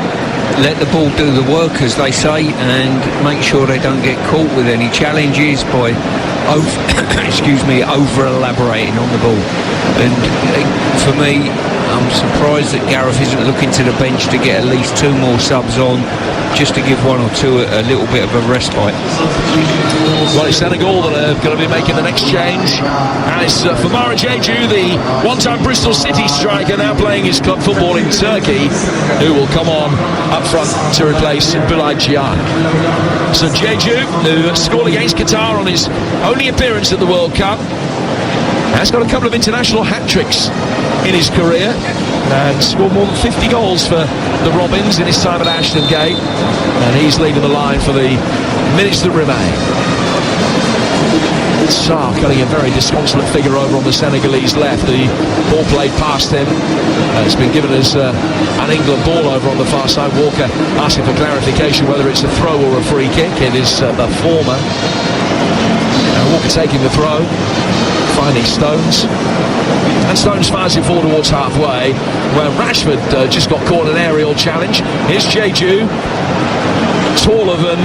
let the ball do the work, as they say, and make sure they don't get caught with any challenges by over elaborating on the ball. And for me, I'm surprised that Gareth isn't looking to the bench to get at least 2 more subs on, just to give 1 or 2 a little bit of a respite. Well, it's Senegal that are going to be making the next change, and it's Famara Diédhiou, the one-time Bristol City striker, now playing his club football in Turkey, who will come on up front to replace Boulaye Dia. So Diédhiou, who scored against Qatar on his only appearance at the World Cup, has got a couple of international hat-tricks in his career and scored more than 50 goals for the Robins in his time at Ashton Gate, and he's leading the line for the minutes that remain. Sarr cutting a very disconsolate figure over on the Senegalese left. The ball played past him. It's been given as an England ball over on the far side. Walker asking for clarification whether it's a throw or a free kick. It is the former. Walker taking the throw. Finding Stones. And Stones fires it forward towards halfway, where Rashford just got caught in an aerial challenge. Here's Jeju, taller than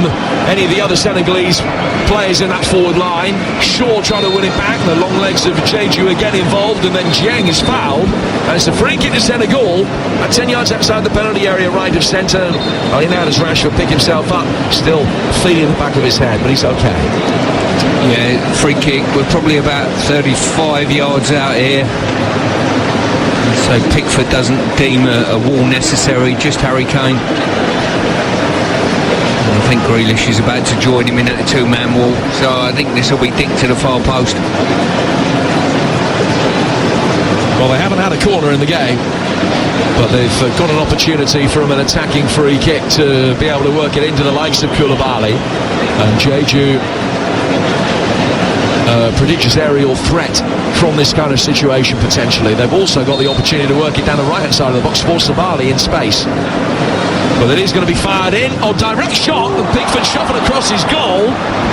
any of the other Senegalese players in that forward line. Shaw trying to win it back, the long legs of Jeju again involved, and then Jiang is fouled, and it's a free kick to Senegal at 10 yards outside the penalty area, right of centre. Well, now does Rashford pick himself up, still feeling the back of his head, but he's okay. Yeah, free kick. We're probably about 35 yards out here. So Pickford doesn't deem a wall necessary, just Harry Kane. And I think Grealish is about to join him in at the two-man wall. So I think this will be dick to the far post. Well, they haven't had a corner in the game, but they've got an opportunity from an attacking free kick to be able to work it into the likes of Koulibaly. And Jeju, prodigious aerial threat from this kind of situation potentially. They've also got the opportunity to work it down the right-hand side of the box for Sabali in space. But it is going to be fired in. Oh, direct shot, and Pickford shuffled across his goal.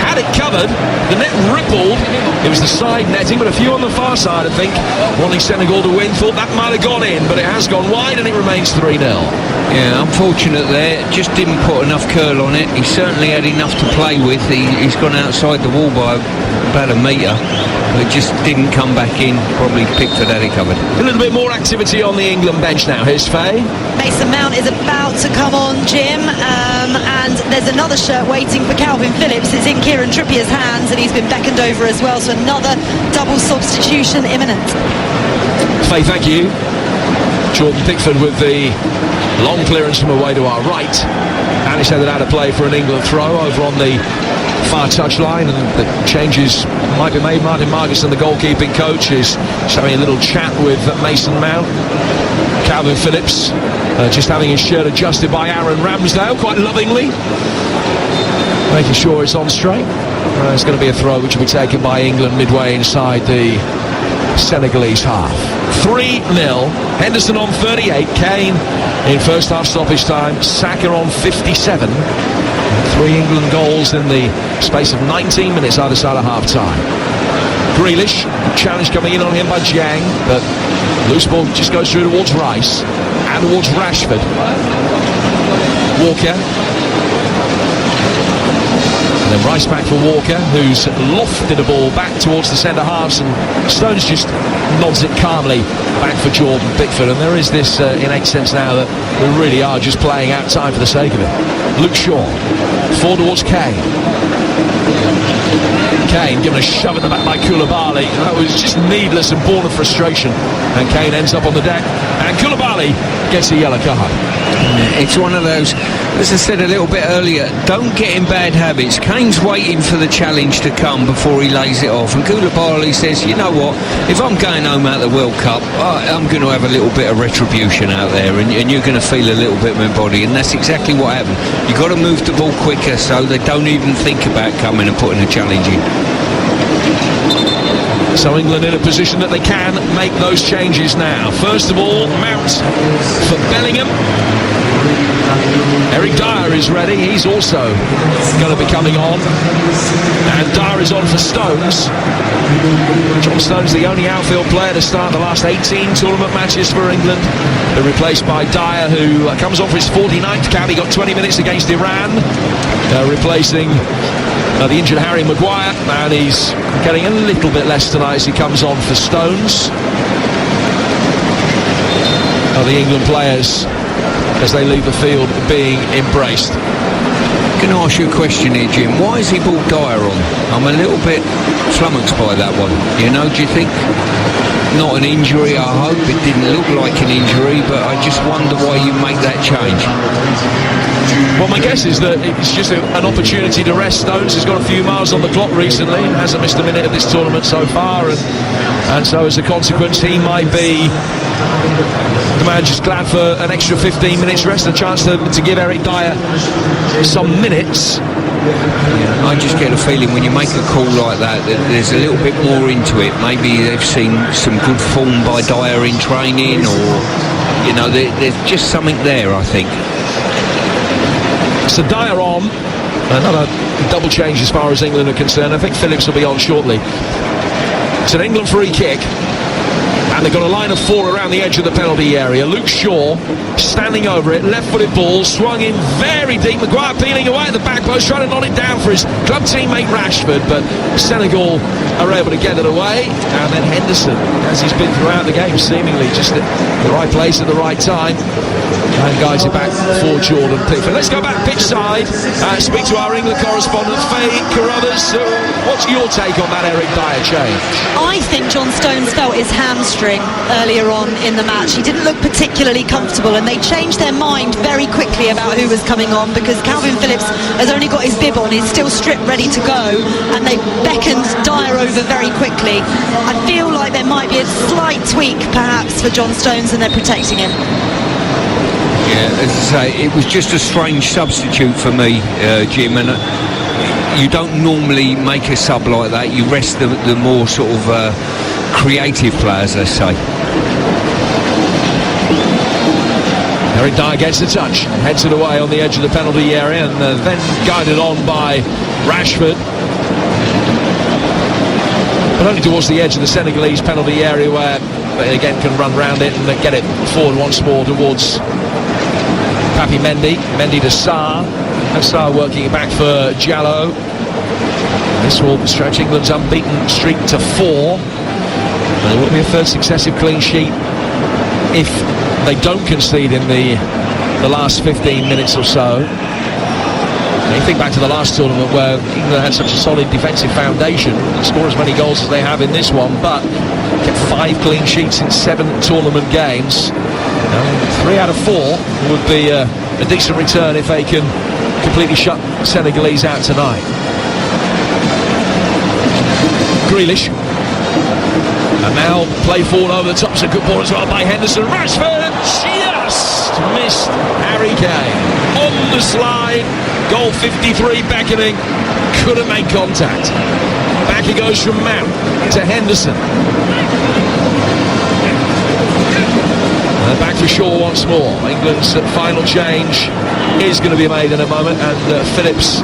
Had it covered. The net rippled. It was the side netting, but a few on the far side, I think, wanting Senegal to win. Thought that might have gone in, but it has gone wide, and it remains 3-0. Yeah, unfortunate there. Just didn't put enough curl on it. He certainly had enough to play with. He's gone outside the wall by about a metre, but just didn't come back in. Probably Pickford had it covered. A little bit more activity on the England bench now. Here's Faye. Mason Mount is about to come on, Jim, and there's another shirt waiting for Calvin Phillips. It's in Kieran Trippier's hands, and he's been beckoned over as well, so another double substitution imminent. Faye, thank you. Jordan Pickford with the long clearance from away to our right, and he's headed out of play for an England throw over on the far touchline, and the changes might be made. Martin Marguson, the goalkeeping coach, is having a little chat with Mason Mount. Calvin Phillips just having his shirt adjusted by Aaron Ramsdale quite lovingly, making sure it's on straight. It's going to be a throw which will be taken by England midway inside the Senegalese half. 3-0. Henderson on 38. Kane in first half stoppage time. Saka on 57. 3 England goals in the space of 19 minutes either side of half time. Grealish, challenge coming in on him by Jiang, but loose ball just goes through towards Rice and towards Rashford. Walker. And then Rice back for Walker, who's lofted a ball back towards the centre halves, and Stones just nods it calmly back for Jordan Pickford. And there is this innate sense now that we really are just playing out time for the sake of it. Luke Shaw, forward towards Kane. Kane given a shove at the back by Koulibaly. That was just needless and born of frustration. And Kane ends up on the deck, and Koulibaly gets a yellow card. It's one of those, as I said a little bit earlier, don't get in bad habits. Kane's waiting for the challenge to come before he lays it off, and Koulibaly says, you know what, if I'm going home out of the World Cup, I'm going to have a little bit of retribution out there, and you're going to feel a little bit in my body, and that's exactly what happened. You've got to move the ball quicker so they don't even think about coming and putting a challenge in. So England in a position that they can make those changes now. First of all, Mount for Bellingham. Eric Dyer is ready. He's also going to be coming on. And Dyer is on for Stones. John Stones, the only outfield player to start the last 18 tournament matches for England. They're replaced by Dyer, who comes on for his 49th cap. He got 20 minutes against Iran. Replacing the injured Harry Maguire, and he's getting a little bit less tonight as he comes on for Stones. The England players, as they leave the field, being embraced. Can I ask you a question here, Jim? Why has he brought Dyer on? I'm a little bit flummoxed by that one. You know, do you think? Not an injury, I hope. It didn't look like an injury, but I just wonder why you make that change. Well, my guess is that it's just an opportunity to rest Stones. He's got a few miles on the clock recently, hasn't missed a minute of this tournament so far, and so as a consequence he might be the man just glad for an extra 15 minutes rest, a chance to give Eric Dyer some minutes. Yeah, I just get a feeling when you make a call like that there's a little bit more into it. Maybe they've seen some good form by Dyer in training, or you know, there's just something there, I think. So Dyer on, another double change as far as England are concerned. I think Phillips will be on shortly. It's an England free kick. And they've got a line of 4 around the edge of the penalty area. Luke Shaw standing over it, left-footed ball, swung in very deep. Maguire peeling away at the back post, trying to knock it down for his club teammate Rashford, but Senegal are able to get it away. And then Henderson, as he's been throughout the game, seemingly just at the right place at the right time, and guides it back for Jordan Pickford. Let's go back pitch side and speak to our England correspondent, Faye Carruthers. What's your take on that Eric Dyer change? I think John Stones felt his hamstring earlier on in the match. He didn't look particularly comfortable, and they changed their mind very quickly about who was coming on, because Calvin Phillips has only got his bib on, he's still stripped ready to go, and they beckoned Dyer over very quickly. I feel like there might be a slight tweak perhaps for John Stones, and they're protecting him. Yeah, as I say, it was just a strange substitute for me, Jim, and you don't normally make a sub like that. You rest the more sort of creative players, let's say. Eric Dyer gets the touch, heads it away on the edge of the penalty area, and then guided on by Rashford. But only towards the edge of the Senegalese penalty area, where they again can run round it and get it forward once more towards Papi Mendy. Mendy to Sarr, and Sarr working it back for Diallo. This will stretch England's unbeaten streak to 4. And it will be a third successive clean sheet if they don't concede in the last 15 minutes or so. And you think back to the last tournament where England had such a solid defensive foundation and score as many goals as they have in this one, but kept 5 clean sheets in 7 tournament games. 3 out of 4 would be a decent return if they can completely shut Senegalese out tonight. Grealish. And now play forward over the top. It's a good ball as well by Henderson. Rashford just missed Harry Kane on the slide. Goal 53 beckoning. Couldn't make contact. Back it goes from Mount to Henderson. And back for Shaw once more. England's final change is going to be made in a moment, and Phillips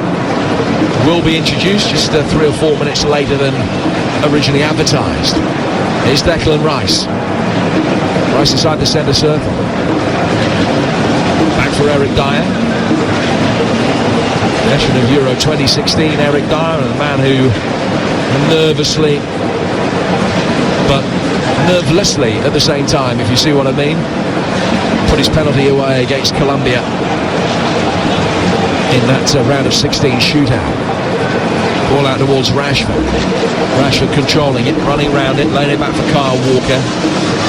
will be introduced just 3 or 4 minutes later than originally advertised. Here's Declan Rice. Rice inside the centre circle. Back for Eric Dyer. Veteran of Euro 2016, Eric Dyer, and a man who nervously, but nervelessly at the same time, if you see what I mean, put his penalty away against Colombia in that round of 16 shootout. Ball out towards Rashford. Rashford controlling it, running round it, laying it back for Kyle Walker.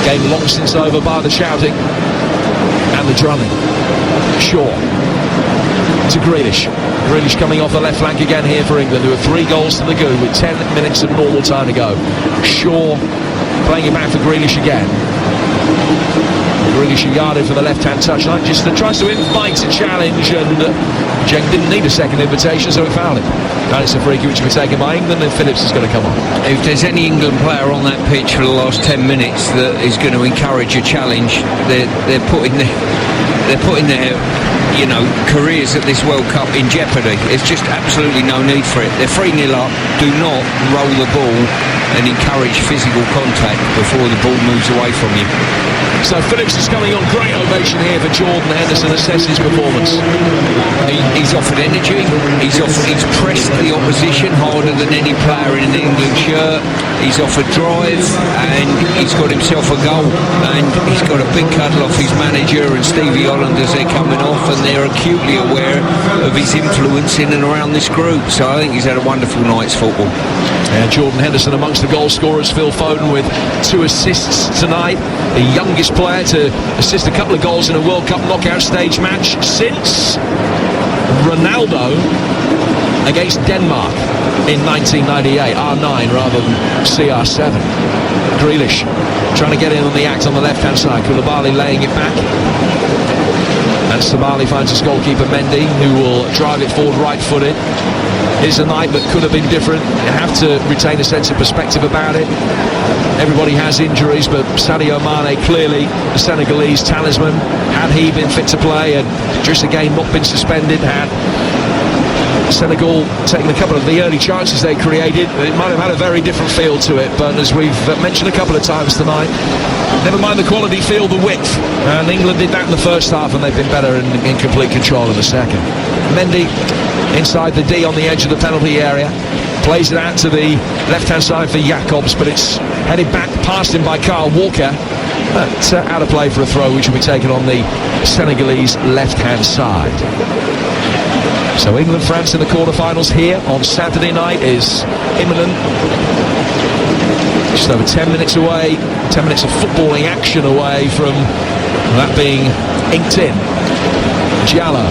Game long since over by the shouting and the drumming. Shaw to Grealish. Grealish coming off the left flank again here for England, who are 3 goals to the good with 10 minutes of normal time to go. Shaw playing it back for Grealish again. Grealish yarded for the left-hand touchline, just tries to invite a challenge, and Jake didn't need a second invitation, so he fouled it. And it's a free kick which will be taken by England, and Phillips is going to come on. If there's any England player on that pitch for the last 10 minutes that is going to encourage a challenge, they're putting their careers at this World Cup in jeopardy. There's just absolutely no need for it. They're 3-0 up. Do not roll the ball and encourage physical contact before the ball moves away from you. So Phillips is coming on. Great ovation here for Jordan Henderson. Assess his performance. He's offered energy. He's pressed the opposition harder than any player in an England shirt. He's offered drive, and he's got himself a goal. And he's got a big cuddle off his manager and Stevie Holland as they're coming off, and they're acutely aware of his influence in and around this group. So I think he's had a wonderful night's football. And Jordan Henderson amongst the goal scorers. Phil Foden with 2 assists tonight, the youngest player to assist a couple of goals in a World Cup knockout stage match since Ronaldo against Denmark in 1998, R9 rather than CR7. Grealish trying to get in on the act on the left hand side. Koulibaly laying it back, and Somali finds his goalkeeper Mendy, who will drive it forward right footed. It's a night that could have been different. You have to retain a sense of perspective about it. Everybody has injuries, but Sadio Mane, clearly the Senegalese talisman, had he been fit to play and just again not been suspended, had Senegal taking a couple of the early chances they created. It might have had a very different feel to it, but as we've mentioned a couple of times tonight, never mind the quality, feel the width. And England did that in the first half, and they've been better in complete control in the second. Mendy inside the D on the edge of the penalty area. Plays it out to the left-hand side for Jacobs, but it's headed back past him by Kyle Walker. But out of play for a throw, which will be taken on the Senegalese left-hand side. So England-France in the quarterfinals here on Saturday night is imminent. Just over 10 minutes away, 10 minutes of footballing action away from that being inked in. Diallo,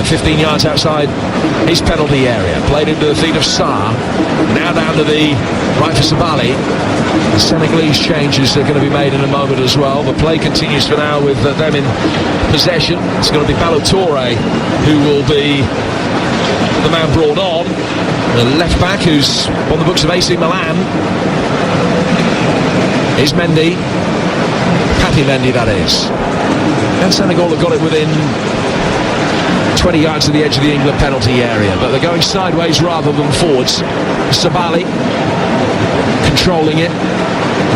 15 yards outside his penalty area. Played into the feet of Sarr. Now down to the right for Sabali. The Senegalese changes are going to be made in a moment as well. The play continues for now with them in possession. It's going to be Balotore who will be the man brought on. The left back who's on the books of AC Milan is Mendy. Papi Mendy, that is. And Senegal have got it within 20 yards to the edge of the England penalty area, but they're going sideways rather than forwards. Sabali controlling it,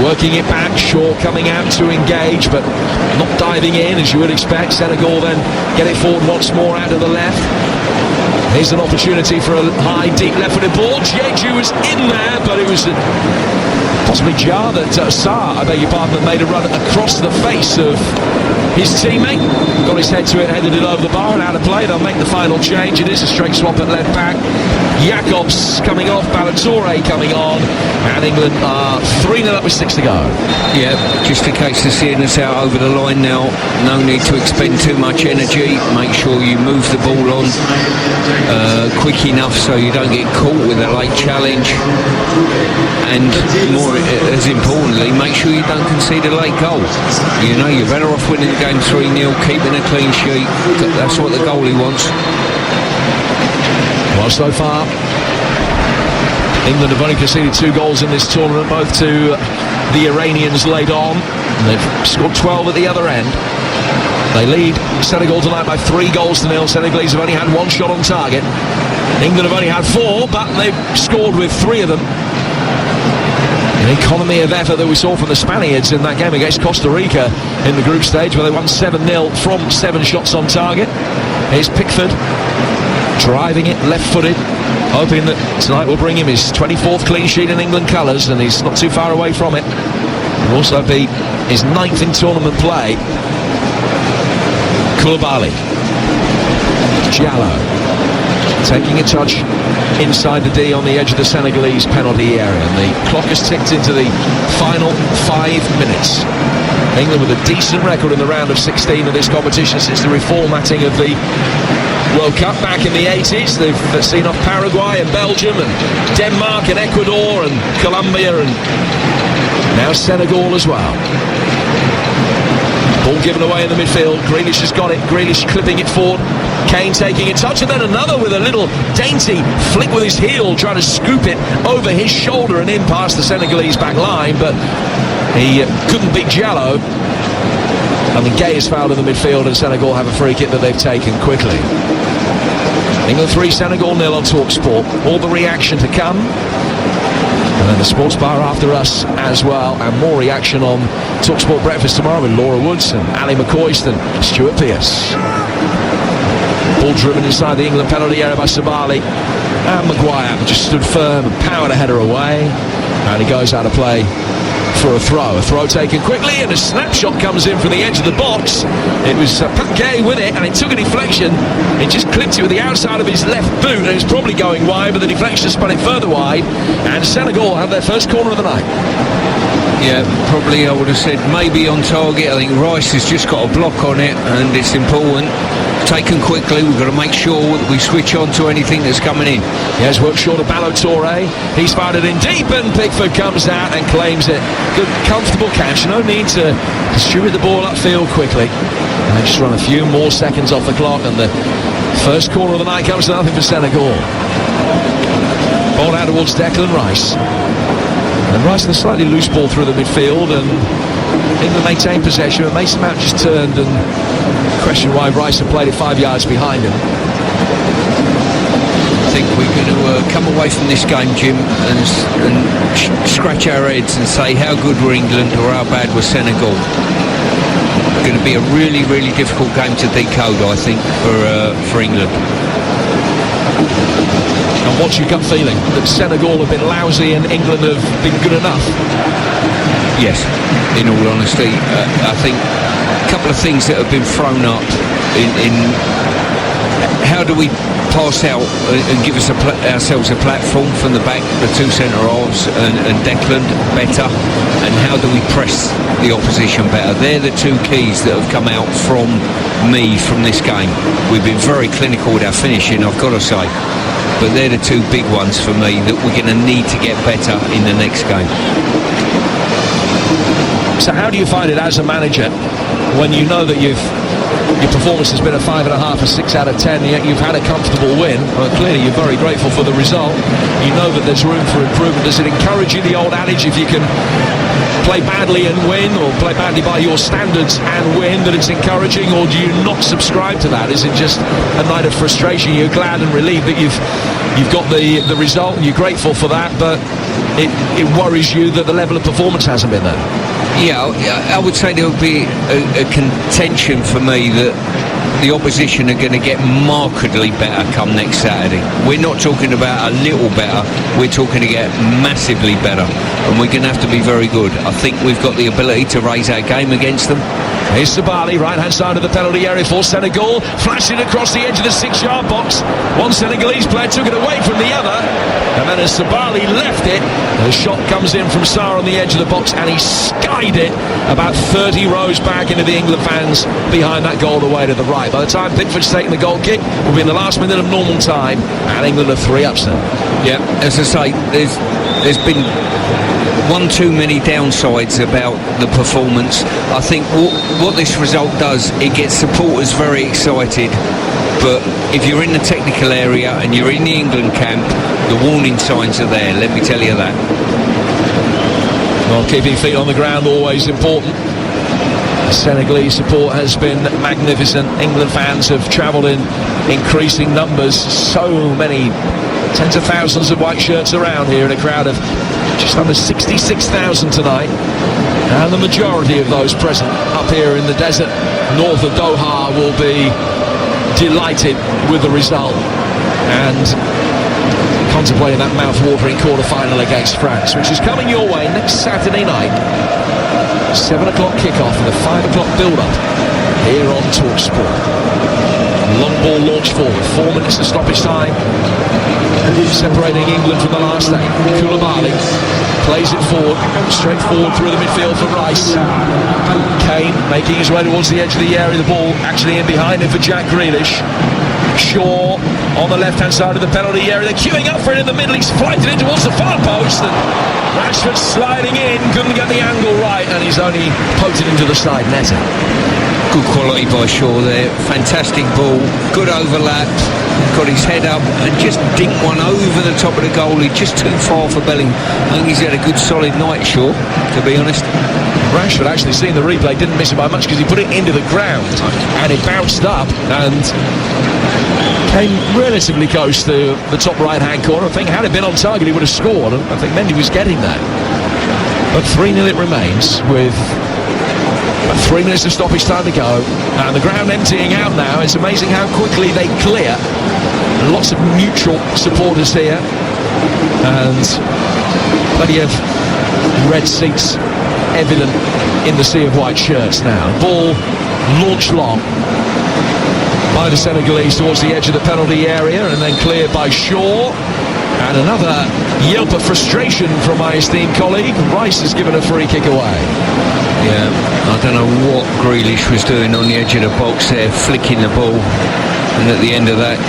working it back. Shaw coming out to engage, but not diving in as you would expect. Senegal then get it forward once more out of the left. Here's an opportunity for a high, deep left-footed ball. Jeju was in there, but it was possibly Jar that Sarr, I beg your pardon, that made a run across the face of his teammate. Got his head to it, headed it over the bar and out of play. They'll make the final change. It is a straight swap at left back. Jacobs coming off, Balotore coming on, and England are 3-0 up with 6 to go. Yeah, just a case of seeing us out over the line now. No need to expend too much energy. Make sure you move the ball on quick enough so you don't get caught with a late challenge, and more as importantly, make sure you don't concede a late goal. You know, you're better off winning the game 3-0, keeping a clean sheet. That's what the goalie wants. Well, so far England have only conceded 2 goals in this tournament, both to the Iranians late on. They've scored 12 at the other end. They lead Senegal tonight by 3 goals to 0. Senegalese have only had 1 shot on target. England have only had 4, but they've scored with 3 of them. An economy of effort that we saw from the Spaniards in that game against Costa Rica in the group stage, where they won 7-0 from 7 shots on target. Here's Pickford driving it left-footed, hoping that tonight will bring him his 24th clean sheet in England colours, and he's not too far away from it. It'll also be his 9th in tournament play. Koulibaly, Diallo taking a touch inside the D on the edge of the Senegalese penalty area, and the clock has ticked into the final 5 minutes. England with a decent record in the round of 16 of this competition since the reformatting of the World Cup back in the 80s. They've seen off Paraguay and Belgium and Denmark and Ecuador and Colombia, and now Senegal as well. Ball given away in the midfield. Grealish has got it. Grealish clipping it forward. Kane taking a touch, and then another with a little dainty flick with his heel, trying to scoop it over his shoulder and in past the Senegalese back line, but he couldn't beat Diallo. I mean, Gay is fouled in the midfield, and Senegal have a free kick that they've taken quickly. England 3, Senegal 0 on TalkSport. All the reaction to come. And then the sports bar after us as well, and more reaction on TalkSport Breakfast tomorrow with Laura Woods and Ali McCoist and Stuart Pearce. Ball driven inside the England penalty area by Sabali, and Maguire just stood firm and powered a header away, and he goes out of play for a throw taken quickly, and a snapshot comes in from the edge of the box. It was Pat Gay with it, and it took a deflection. It just clipped it with the outside of his left boot, and it was probably going wide, but the deflection spun it further wide, and Senegal have their first corner of the night. Yeah, probably I would have said maybe on target. I think Rice has just got a block on it, and it's important. Taken quickly, we've got to make sure that we switch on to anything that's coming in. Yes, work short of Balotore. He's fired it in deep, and Pickford comes out and claims it. Good, comfortable catch. No need to distribute the ball upfield quickly. And they just run a few more seconds off the clock, and the first corner of the night comes to nothing for Senegal. Ball out towards Declan Rice. And Rice with a slightly loose ball through the midfield, and England maintained possession, and Mason Mount just turned and questioned why Rice had played it 5 yards behind him. think we're going to come away from this game, Jim, and scratch our heads and say how good were England or how bad was Senegal. Going to be a really, really difficult game to decode, I think, for England. And what's your gut feeling? That Senegal have been lousy and England have been good enough? Yes, in all honesty. I think a couple of things that have been thrown up in how do we pass out and give ourselves a platform from the back, the two centre-halves and Declan better, and how do we press the opposition better? They're the two keys that have come out from this game. We've been very clinical with our finishing, I've got to say, but they're the two big ones for me that we're going to need to get better in the next game. So how do you find it as a manager when you know that your performance has been a 5.5, a 6 out of 10, yet you've had a comfortable win? Well, clearly you're very grateful for the result. You know that there's room for improvement. Does it encourage you, the old adage, if you can play badly and win, or play badly by your standards and win, that it's encouraging, or do you not subscribe to that? Is it just a night of frustration? You're glad and relieved that you've got the result and you're grateful for that, but it worries you that the level of performance hasn't been there? Yeah, I would say there will be a contention for me that the opposition are going to get markedly better come next Saturday. We're not talking about a little better, we're talking to get massively better, and we're going to have to be very good. I think we've got the ability to raise our game against them. Here's Sabali, right-hand side of the penalty area for Senegal, flashing across the edge of the 6-yard box. One Senegalese player took it away from the other, and then as Sabali left it, the shot comes in from Sarr on the edge of the box, and he skied it about 30 rows back into the England fans behind that goal away to the right. By the time Pickford's taken the goal kick, we'll be in the last minute of normal time, and England are 3 up still. Yeah, as I say, there's been one too many downsides about the performance. I think what this result does, it gets supporters very excited, but if you're in the technical area and you're in the England camp, the warning signs are there, let me tell you that. Well, keeping feet on the ground, always important. The Senegalese support has been magnificent. England fans have travelled in increasing numbers, so many tens of thousands of white shirts around here in a crowd of just under 66,000 tonight, and the majority of those present up here in the desert north of Doha will be delighted with the result and contemplating that mouth-watering quarter-final against France, which is coming your way next Saturday night. 7 o'clock kickoff and a 5 o'clock build-up here on TalkSport. Long ball launched forward, 4 minutes of stoppage time separating England from the last 8. Koulibaly plays it forward, straight forward through the midfield for Rice. Kane making his way towards the edge of the area, the ball actually in behind him for Jack Grealish. Shaw on the left-hand side of the penalty area, they're queuing up for it in the middle, he's flighted in towards the far post, and Rashford sliding in, couldn't get the angle right, and he's only poked it into the side netting. Good quality by Shaw there, fantastic ball, good overlap, got his head up and just dinked one over the top of the goalie, just too far for Bellingham. I think he's had a good solid night, Shaw, to be honest. Rashford actually seeing the replay, didn't miss it by much because he put it into the ground and it bounced up and came relatively close to the top right-hand corner. I think had it been on target he would have scored, and I think Mendy was getting that. But 3-0 it remains with 3 minutes of stoppage time to go, and the ground emptying out now. It's amazing how quickly they clear. Lots of neutral supporters here and plenty of red seats evident in the sea of white shirts now. Ball launched long by the Senegalese towards the edge of the penalty area and then cleared by Shaw. And another yelp of frustration from my esteemed colleague. Rice has given a free kick away. Yeah, I don't know what Grealish was doing on the edge of the box there, flicking the ball, and at the end of that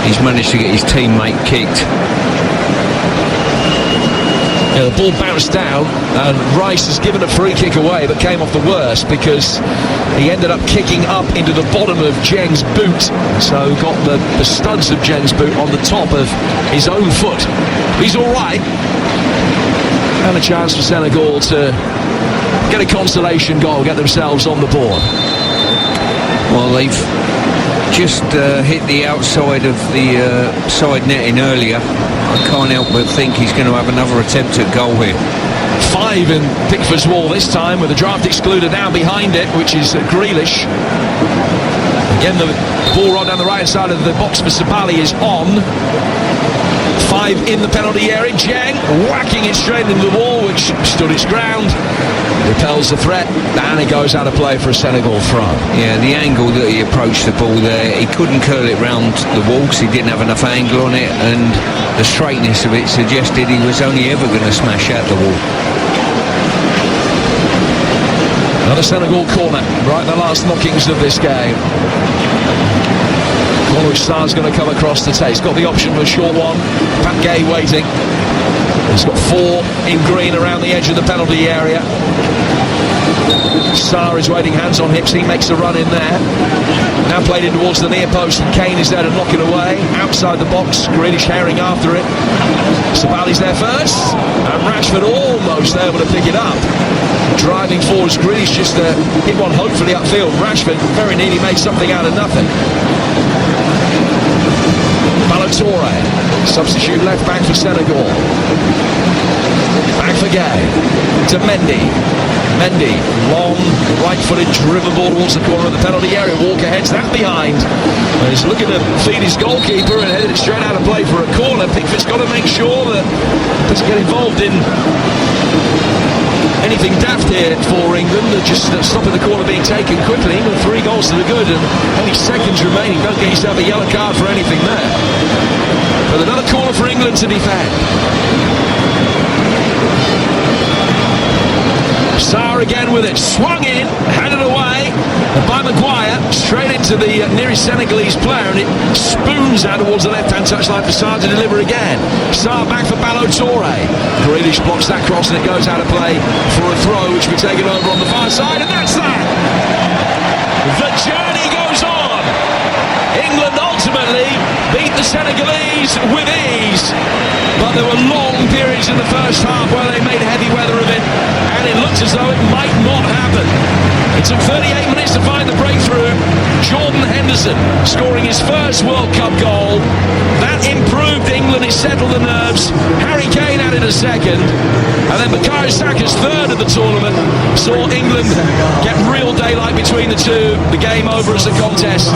he's managed to get his teammate kicked. Yeah, the ball bounced down and Rice has given a free kick away, but came off the worst because he ended up kicking up into the bottom of Jeng's boot, so got the studs of Jeng's boot on the top of his own foot. He's alright, and a chance for Senegal to get a consolation goal, get themselves on the board. Well, they've just hit the outside of the side netting earlier. I can't help but think he's going to have another attempt at goal here. 5 in Pickford's wall this time, with the draft excluder now behind it, which is Grealish. Again, the ball right down the right side of the box for Sabali is on. 5 in the penalty area. Jeng whacking it straight into the wall, which stood its ground. Repels the threat, and it goes out of play for a Senegal throw. Yeah, the angle that he approached the ball there, he couldn't curl it round the wall because he didn't have enough angle on it, and the straightness of it suggested he was only ever going to smash out the wall. Another Senegal corner, right the last knockings of this game. One which Sarr's going to come across to take. He's got the option for a short one. Pat Gay waiting. He's got 4 in green around the edge of the penalty area. Sarr is waiting, hands on hips. He makes a run in there. Now played in towards the near post, and Kane is there to knock it away. Outside the box, Grealish herring after it. Sabali's there first, and Rashford almost able to pick it up. Driving forwards, Grealish just hit one hopefully upfield. Rashford very nearly made something out of nothing. Balotore, substitute left back for Senegal. Back for Gay, to Mendy. Mendy, long, right-footed, driven ball towards the corner of the penalty area. Walker heads that behind. He's looking to feed his goalkeeper and headed it straight out of play for a corner. Pickford's got to make sure that he doesn't get involved in anything daft here for England. Just stopping the corner being taken quickly. England 3 goals to the good and only seconds remaining. Don't get yourself a yellow card for anything there. But another corner for England to defend. Sarr again with it, swung in, handed away by Maguire, straight into the nearest Senegalese player, and it spoons out towards the left-hand touchline for Sarr to deliver again. Sarr back for Balotore. Grealish blocks that cross and it goes out of play for a throw, which will be taken over on the far side, and that's that! The journey goes on! England ultimately beat the Senegalese with ease, but there were long periods in the first half where they made heavy weather of it, and it looked as though it might not happen. It took 38 minutes to find the breakthrough. Jordan Henderson scoring his first World Cup goal. That improved England, it settled the nerves. Harry Kane added a second, and then Bukayo Saka's third of the tournament saw England get real daylight between the two. The game over as a contest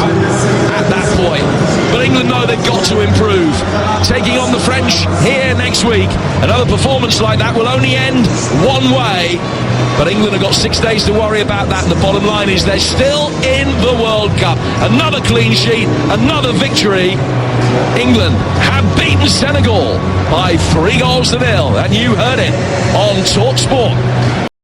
at that point. But England know they've got to improve. Taking on the French here next week. Another performance like that will only end one way. But England have got 6 days to worry about that, and the bottom line is they're still in the World Cup. Another clean sheet, another victory. England have beaten Senegal by 3 goals to 0, and you heard it on TalkSport.